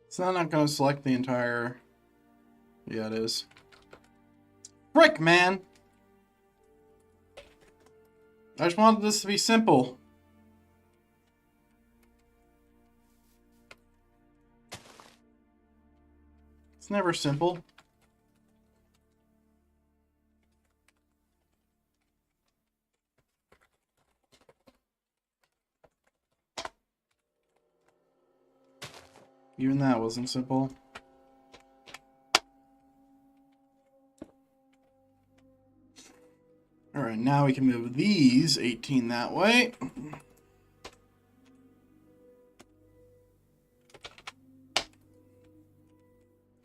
It's not going to select the entire... Yeah, it is. Frick, man! I just wanted this to be simple. It's never simple. Even that wasn't simple. Alright, now we can move these 18 that way.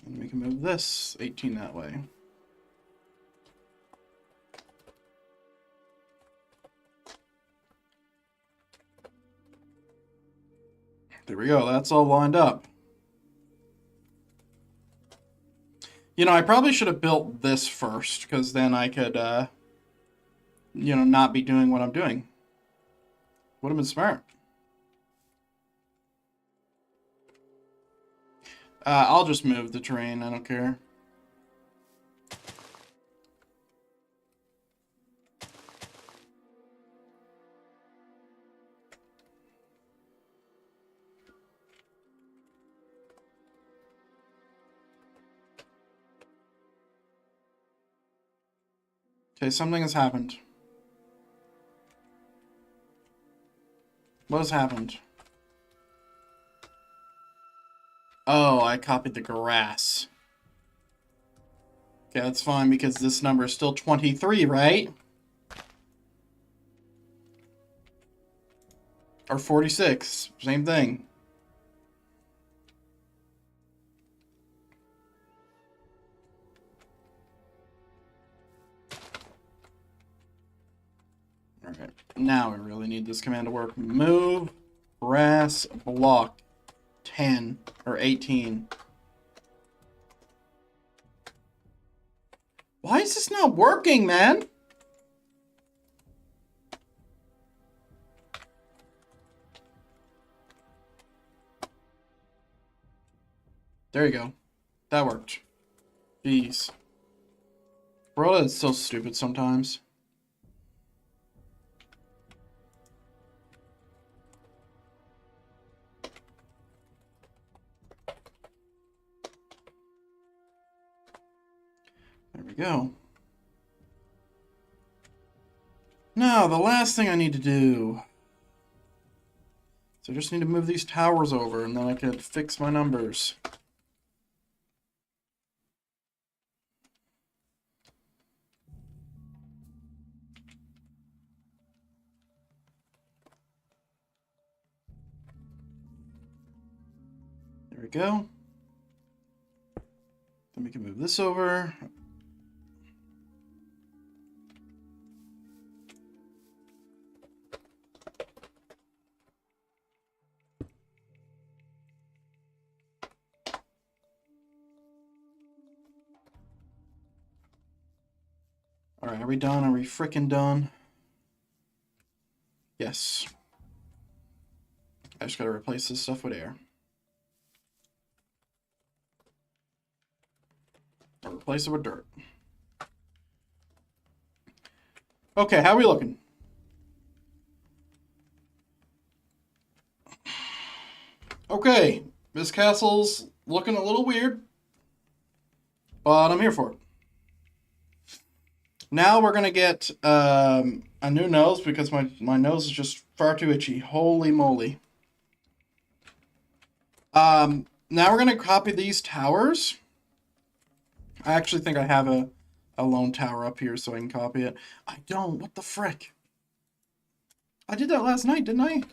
And we can move this 18 that way. There we go, that's all lined up. You know, I probably should have built this first, because then I could, you know, not be doing what I'm doing. Would have been smart. I'll just move the terrain, I don't care. Okay, something has happened. What has happened? Oh, I copied the grass. Okay, that's fine because this number is still 23, right? Or 46, same thing. Alright, now we really need this command to work. Move grass block 10 or 18. Why is this not working, man? There you go. That worked. Jeez. World is so stupid sometimes. There we go. Now, the last thing I need to do. So I just need to move these towers over, and then I can fix my numbers. There we go. Then we can move this over. Alright, are we done? Are we frickin' done? Yes. I just gotta replace this stuff with air. Or replace it with dirt. Okay, how are we looking? Okay, this castle's looking a little weird, but I'm here for it. Now we're going to get a new nose because my nose is just far too itchy. Holy moly. Now we're going to copy these towers. I actually think I have a lone tower up here so I can copy it. I don't. What the frick? I did that last night, didn't I?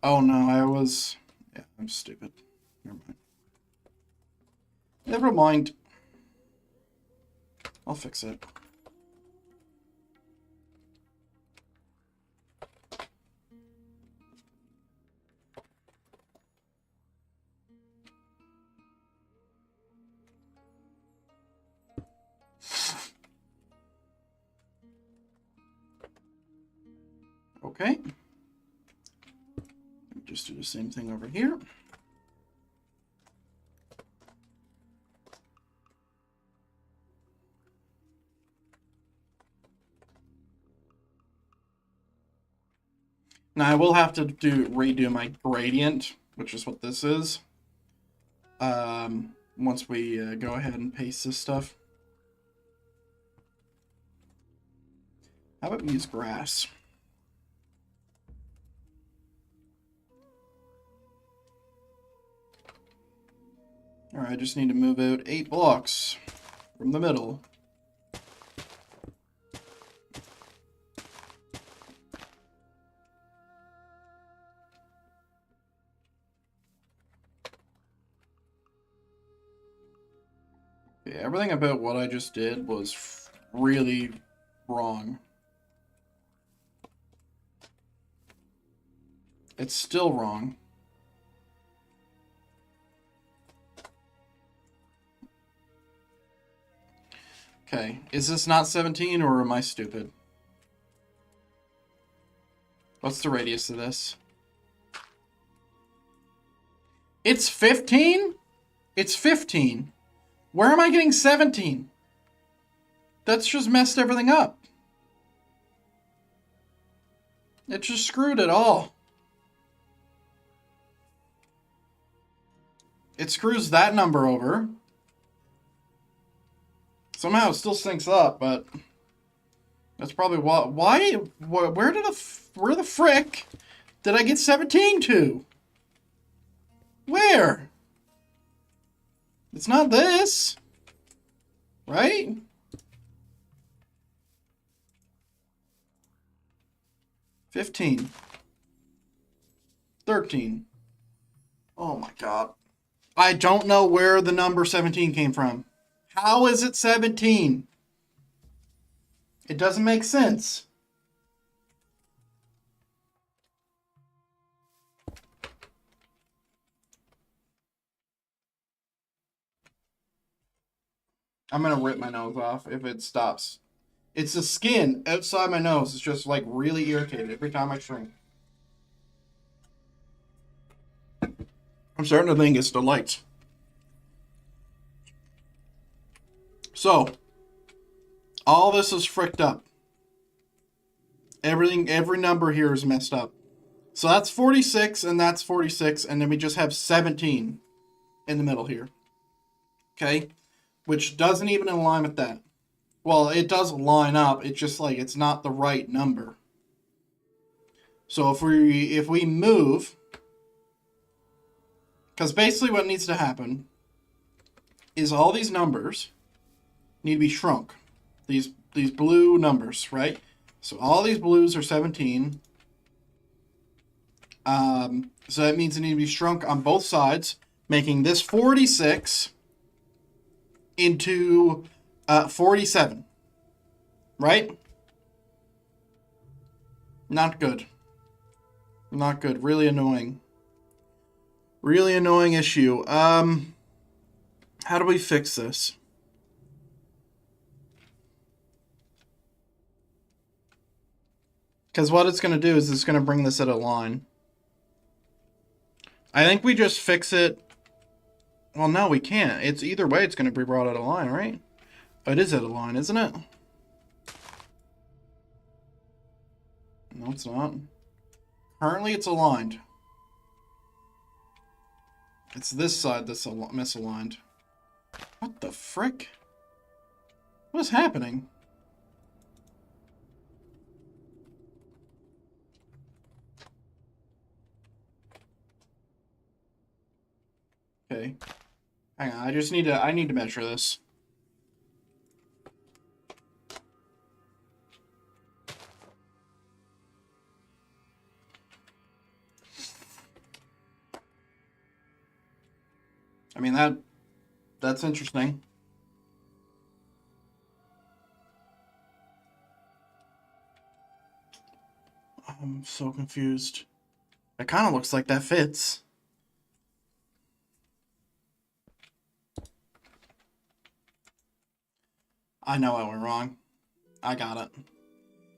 Oh no, I was... Yeah, I'm stupid. Never mind. Never mind. I'll fix it. Okay. Just do the same thing over here. Now I will have to redo my gradient, which is what this is. Once we go ahead and paste this stuff. How about we use grass? Alright, I just need to move out 8 blocks from the middle. Okay, everything about what I just did was really wrong. It's still wrong. Okay, is this not 17 or am I stupid? What's the radius of this? It's 15? It's 15. Where am I getting 17? That's just messed everything up. It just screwed it all. It screws that number over. Somehow it still syncs up, but that's probably why. Where the frick did I get 17 to? Where? It's not this, right? $15. $13. Oh my god. I don't know where the number 17 came from. How is it 17? It doesn't make sense. I'm gonna rip my nose off if it stops. It's the skin outside my nose. It's just like really irritated every time I shrink. I'm starting to think it's the lights. So, all this is fricked up. Every number here is messed up. So that's 46 and that's 46, and then we just have 17 in the middle here. Okay? Which doesn't even align with that. Well, it does line up. It's just like it's not the right number. So if we move, because basically what needs to happen is all these numbers need to be shrunk. These blue numbers, right? So all these blues are 17. So that means they need to be shrunk on both sides, making this 46 into 47. Right? Not good. Not good. Really annoying. Really annoying issue. How do we fix this? Because what it's going to do is it's going to bring this at a line. I think we just fix it. Well, no, we can't. It's either way, it's going to be brought at a line, right? Oh, it is at a line, isn't it? No, it's not. Currently, it's aligned. It's this side that's misaligned. What the frick? What is happening? Okay. Hang on, I need to measure this. I mean, that's interesting. I'm so confused. It kind of looks like that fits. I know I went wrong. I got it.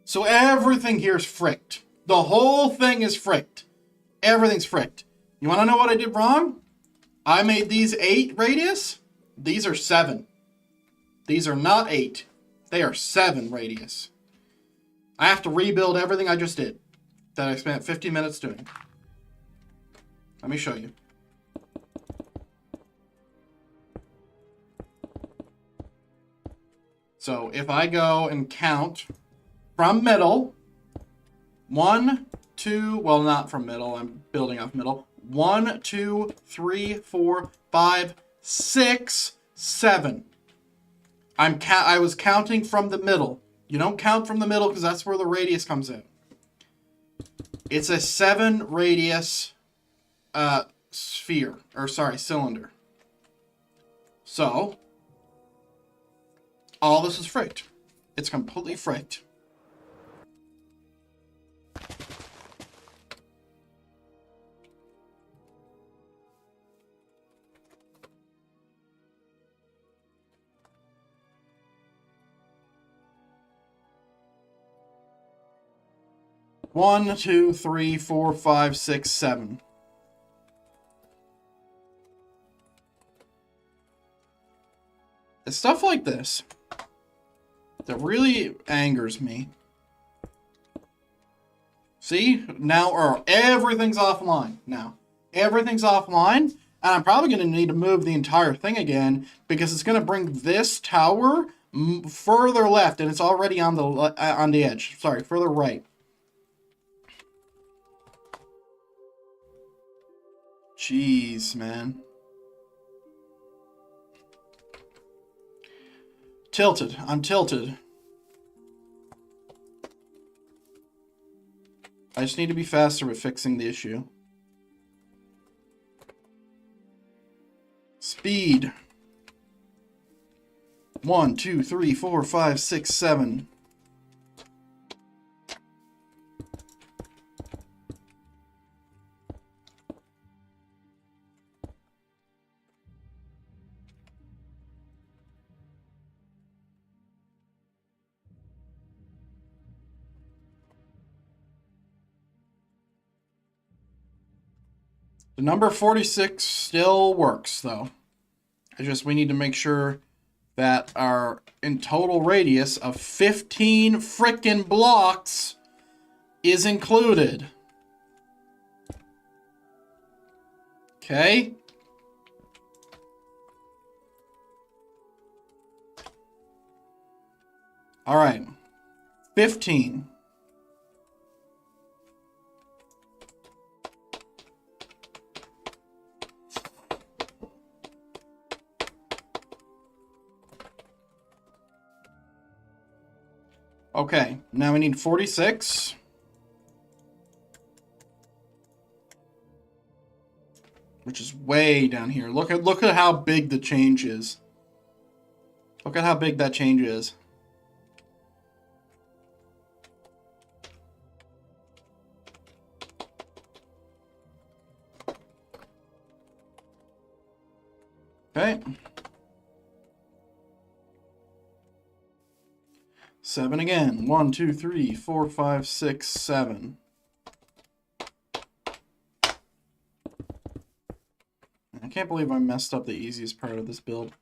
So everything here is fricked. The whole thing is fricked. Everything's fricked. You want to know what I did wrong? I made these 8 radius. These are 7. These are not 8. They are 7 radius. I have to rebuild everything I just did. that I spent 15 minutes doing. Let me show you. So if I go and count from middle, 1, 2, well, not from middle, I'm building off middle. 1, 2, 3, 4, 5, 6, 7. I was counting from the middle. You don't count from the middle because that's where the radius comes in. It's a 7 radius cylinder. So all this is fricked. It's completely fricked. One, 2, 3, 4, 5, 6, 7. It's stuff like this that really angers me. See? Now, everything's offline now. Everything's offline, and I'm probably going to need to move the entire thing again because it's going to bring this tower further left, and it's already on the edge. Sorry, further right. Jeez, man. Tilted. I'm tilted. I just need to be faster with fixing the issue. Speed. 1, 2, 3, 4, 5, 6, 7. The number 46 still works, though. We need to make sure that our in total radius of 15 frickin' blocks is included. Okay? All right. 15. Okay, now we need 46. Which is way down here. Look at how big the change is. Look at how big that change is. Okay. 7 again. 1, 2, 3, 4, 5, 6, 7. I can't believe I messed up the easiest part of this build.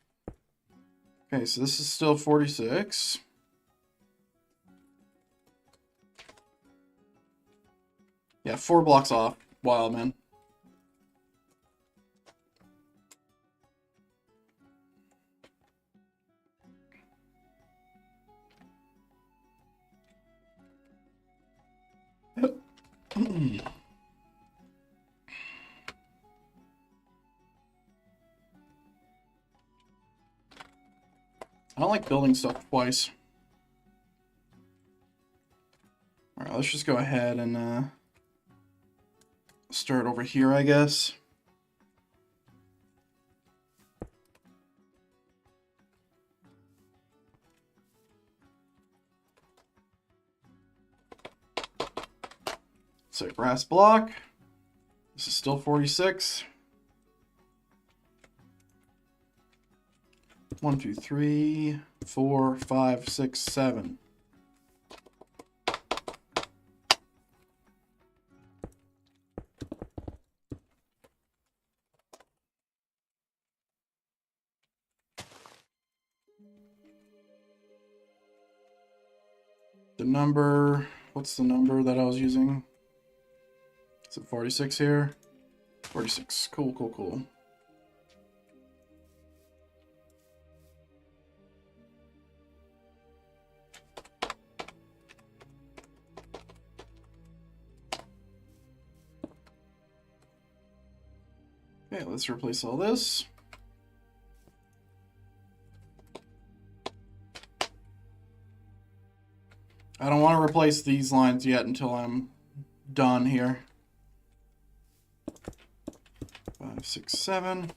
Okay, so this is still 46. Yeah, 4 blocks off. Wild, man. I don't like building stuff twice. Alright, let's just go ahead and start over here, I guess. So brass block. This is still 46. 1, 2, 3, 4, 5, 6, 7. The number, what's the number that I was using? So 46 here. 46. Cool, cool, cool. Okay, let's replace all this. I don't want to replace these lines yet until I'm done here. 5, 6, 7.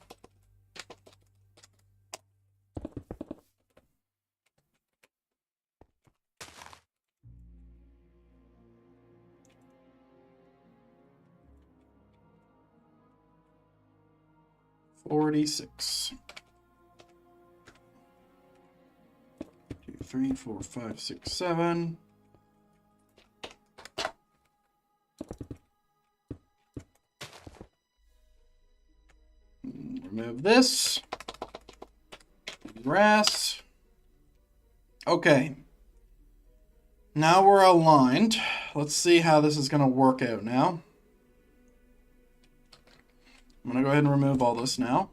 $46. 2, 3, 4, 5, 6, 7. Remove this. Grass. Okay. Now we're aligned. Let's see how this is going to work out now. I'm going to go ahead and remove all this now.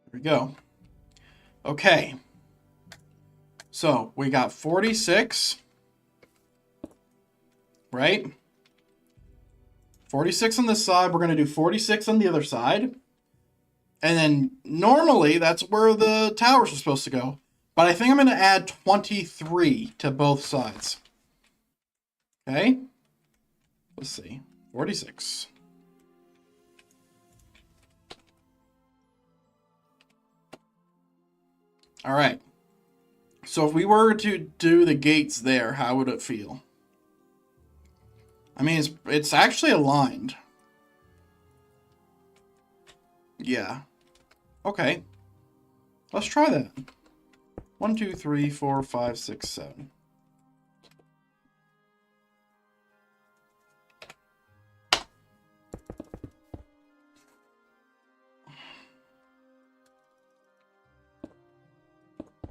There we go. Okay. So we got 46. Right? 46 on this side. We're going to do 46 on the other side. And then normally that's where the towers are supposed to go. But I think I'm going to add 23 to both sides. Okay? Let's see. 46. All right. So if we were to do the gates there, how would it feel? I mean, it's actually aligned. Yeah. Okay. Let's try that. 1, 2, 3, 4, 5, 6, 7.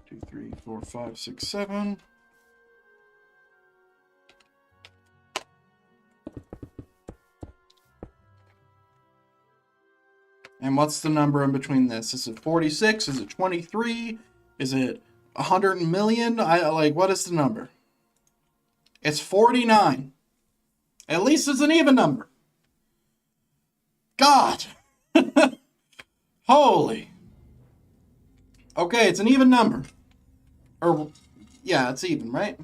Two, 3, 4, 5, 6, 7. And what's the number in between this? Is it 46? Is it 23? Is it 100 million? What is the number? It's 49. At least it's an even number. God. Holy. Okay, it's an even number. Or, yeah, it's even, right?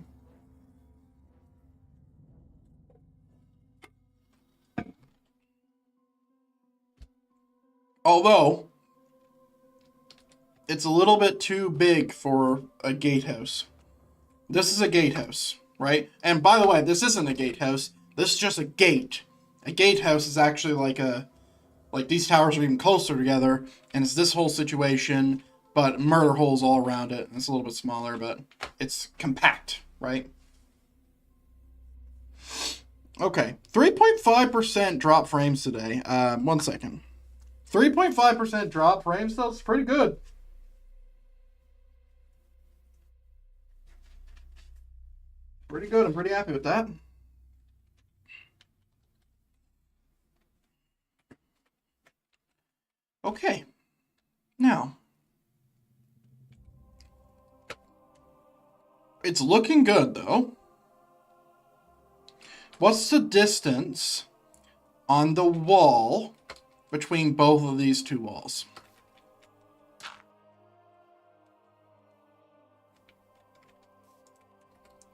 Although, it's a little bit too big for a gatehouse. This is a gatehouse, right? And by the way, this isn't a gatehouse. This is just a gate. A gatehouse is actually like these towers are even closer together, and it's this whole situation, but murder holes all around it. It's a little bit smaller, but it's compact, right? Okay, 3.5% drop frames today. 1 second. 3.5% drop frames, though, it's pretty good. Pretty good. I'm pretty happy with that. Okay. Now, it's looking good, though. What's the distance on the wall between both of these two walls?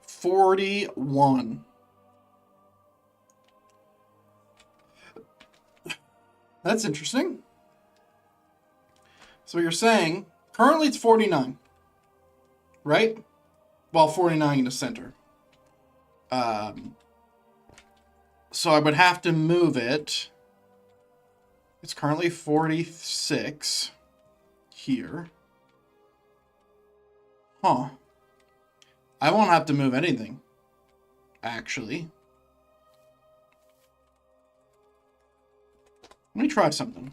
41. That's interesting. So you're saying, currently it's 49, right? Well, 49 in the center. So I would have to move it. It's currently 46 here. Huh. I won't have to move anything, actually. Let me try something.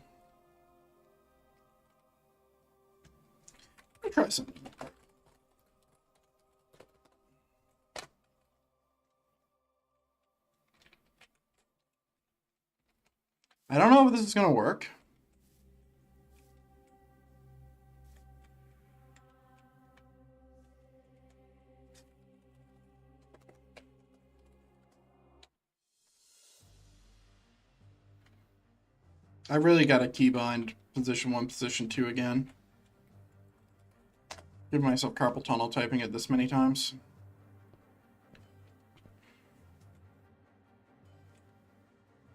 Let me try something. I don't know if this is going to work. I really got to keybind position 1, position 2 again. Give myself carpal tunnel typing it this many times.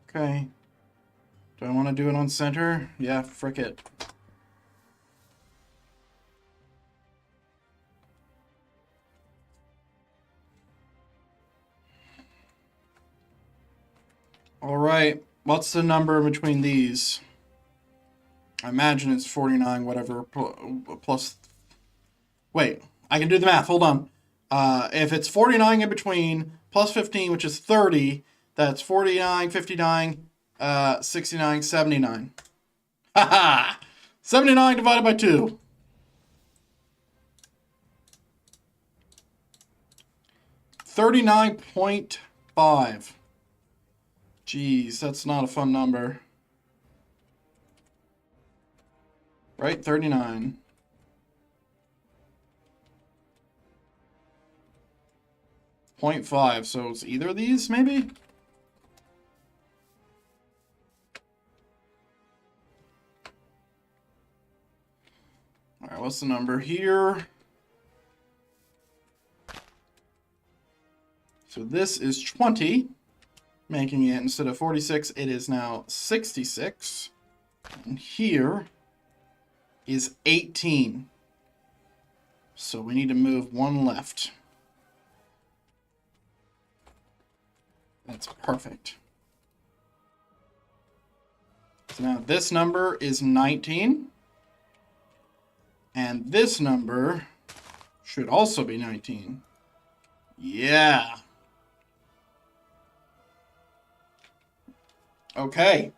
Okay. Do I want to do it on center? Yeah, frick it. All right. What's the number between these? I imagine it's 49, whatever, plus... Wait, I can do the math. Hold on. If it's 49 in between, plus 15, which is 30, that's 49, 59, 69, 79. Haha! 79 divided by 2. 39.5. Jeez, that's not a fun number. Right? 39. .5, so it's either of these, maybe? Alright, what's the number here? So this is 20, making it, instead of 46, it is now 66. And here is 18. So we need to move one left. That's perfect. So now this number is 19. And this number should also be 19. Yeah. Okay.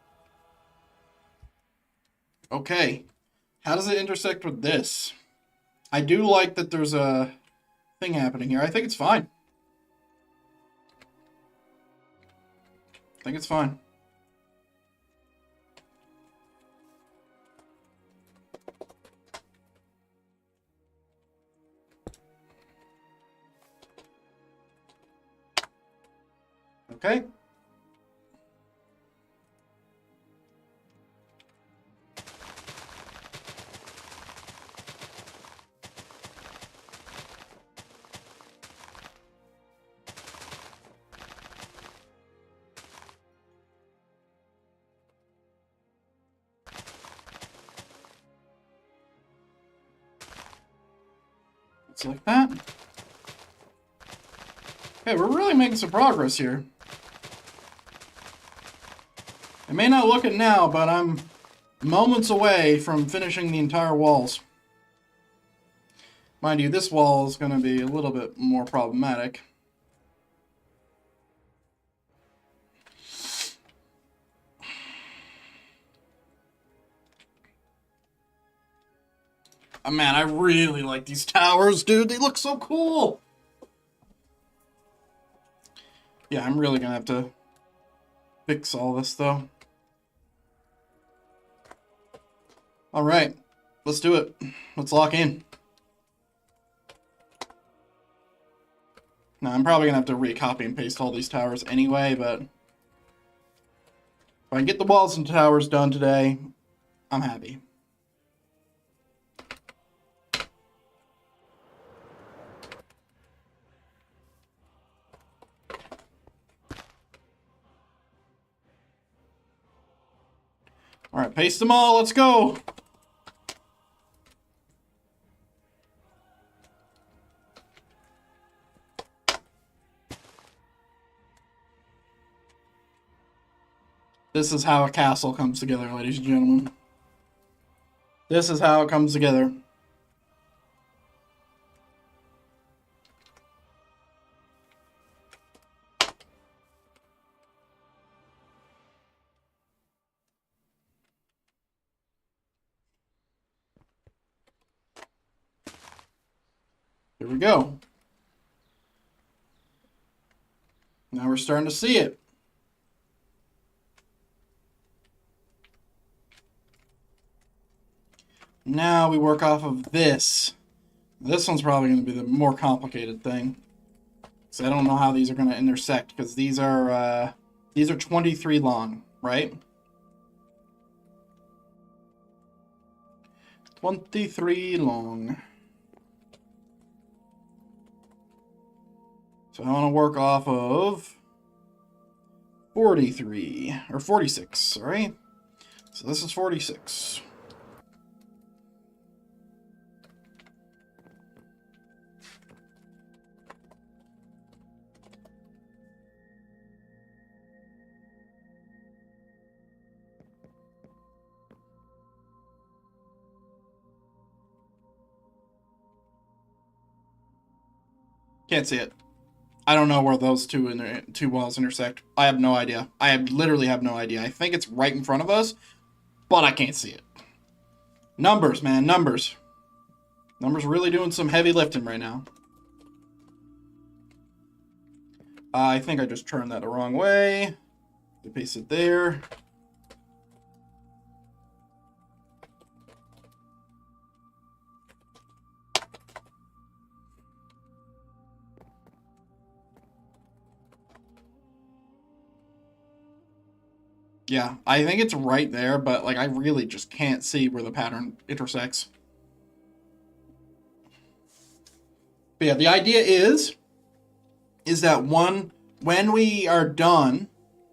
Okay. How does it intersect with this? I do like that there's a thing happening here. I think it's fine. I think it's fine. Okay. It's like that. Okay, we're really making some progress here. It may not look it now, but I'm moments away from finishing the entire walls. Mind you, this wall is going to be a little bit more problematic. Oh, man, I really like these towers, dude. They look so cool. Yeah, I'm really going to have to fix all this, though. All right, let's do it. Let's lock in. Now, I'm probably going to have to recopy and paste all these towers anyway, but if I can get the walls and towers done today, I'm happy. All right, paste them all. Let's go. This is how a castle comes together, ladies and gentlemen. This is how it comes together. Here we go. Now we're starting to see it. Now we work off of this. This one's probably going to be the more complicated thing. So I don't know how these are going to intersect, because these are 23 long, right? 23 long. So I want to work off of 43, or 46, sorry. So this is 46. Can't see it. I don't know where those two walls intersect. I have no idea. Literally have no idea. I think it's right in front of us, but I can't see it. Numbers, man, numbers. Numbers really doing some heavy lifting right now. I think I just turned that the wrong way. Paste it there. Yeah, I think it's right there, but like I really just can't see where the pattern intersects. But yeah, the idea is that when we are done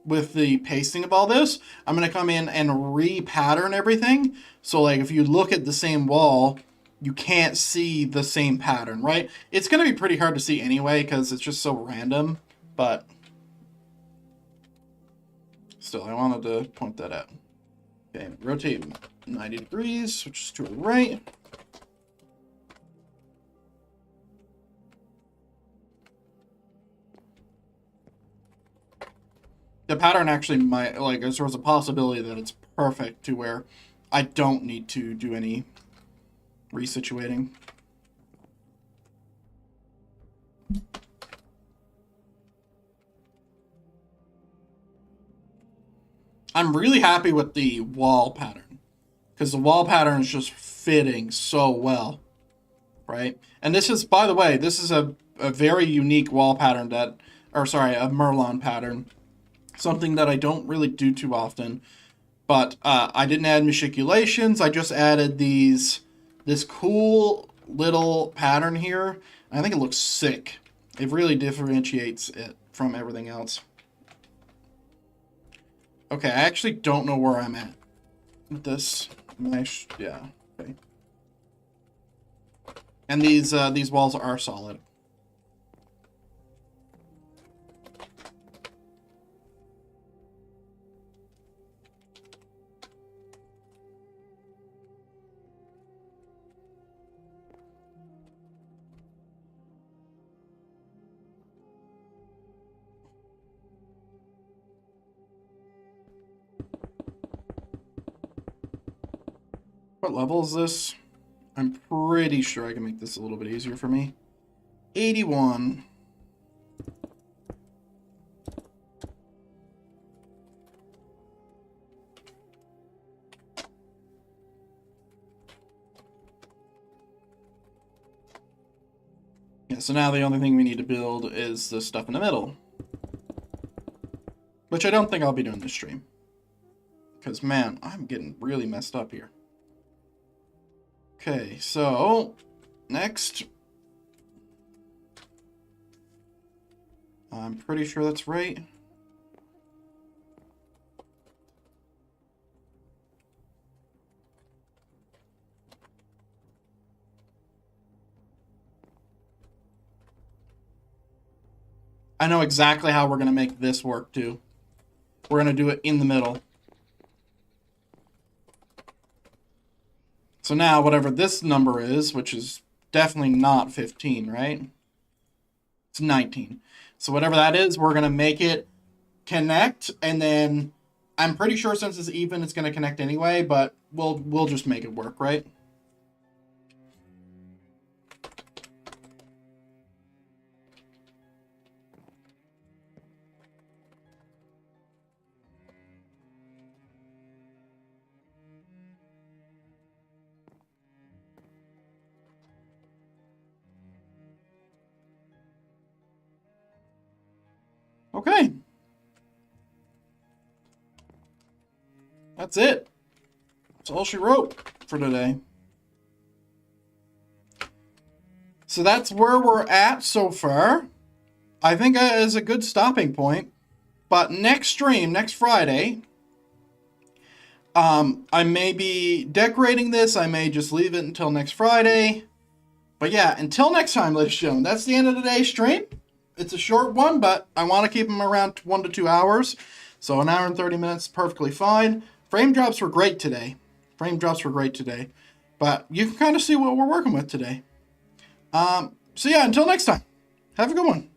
with the pasting of all this, I'm going to come in and re-pattern everything. So like if you look at the same wall, you can't see the same pattern, right? It's going to be pretty hard to see anyway because it's just so random, but still, I wanted to point that out. Okay, rotate 90 degrees, switch to the right. The pattern actually might, like, there's a possibility that it's perfect to where I don't need to do any resituating. I'm really happy with the wall pattern because the wall pattern is just fitting so well, right? And this is, by the way, this is a very unique wall pattern a Merlon pattern, something that I don't really do too often. But I didn't add machiculations. I just added this cool little pattern here. I think it looks sick. It really differentiates it from everything else. Okay, I actually don't know where I'm at with this. Yeah, okay. And these walls are solid. What level is this? I'm pretty sure I can make this a little bit easier for me. 81. Yeah, so now the only thing we need to build is the stuff in the middle. Which I don't think I'll be doing this stream. Because, man, I'm getting really messed up here. Okay, so next, I'm pretty sure that's right. I know exactly how we're going to make this work too. We're going to do it in the middle. So now, whatever this number is, which is definitely not 15, right? It's 19. So whatever that is, we're going to make it connect, and then I'm pretty sure since it's even, it's going to connect anyway, but we'll just make it work, right? Okay. That's it. That's all she wrote for today. So that's where we're at so far. I think that is a good stopping point. But next stream, next Friday, I may be decorating this. I may just leave it until next Friday. But yeah, until next time, ladies and gentlemen, that's the end of today's stream. It's a short one, but I want to keep them around 1 to 2 hours. So an hour and 30 minutes is perfectly fine. Frame drops were great today. But you can kind of see what we're working with today. So yeah, until next time, have a good one.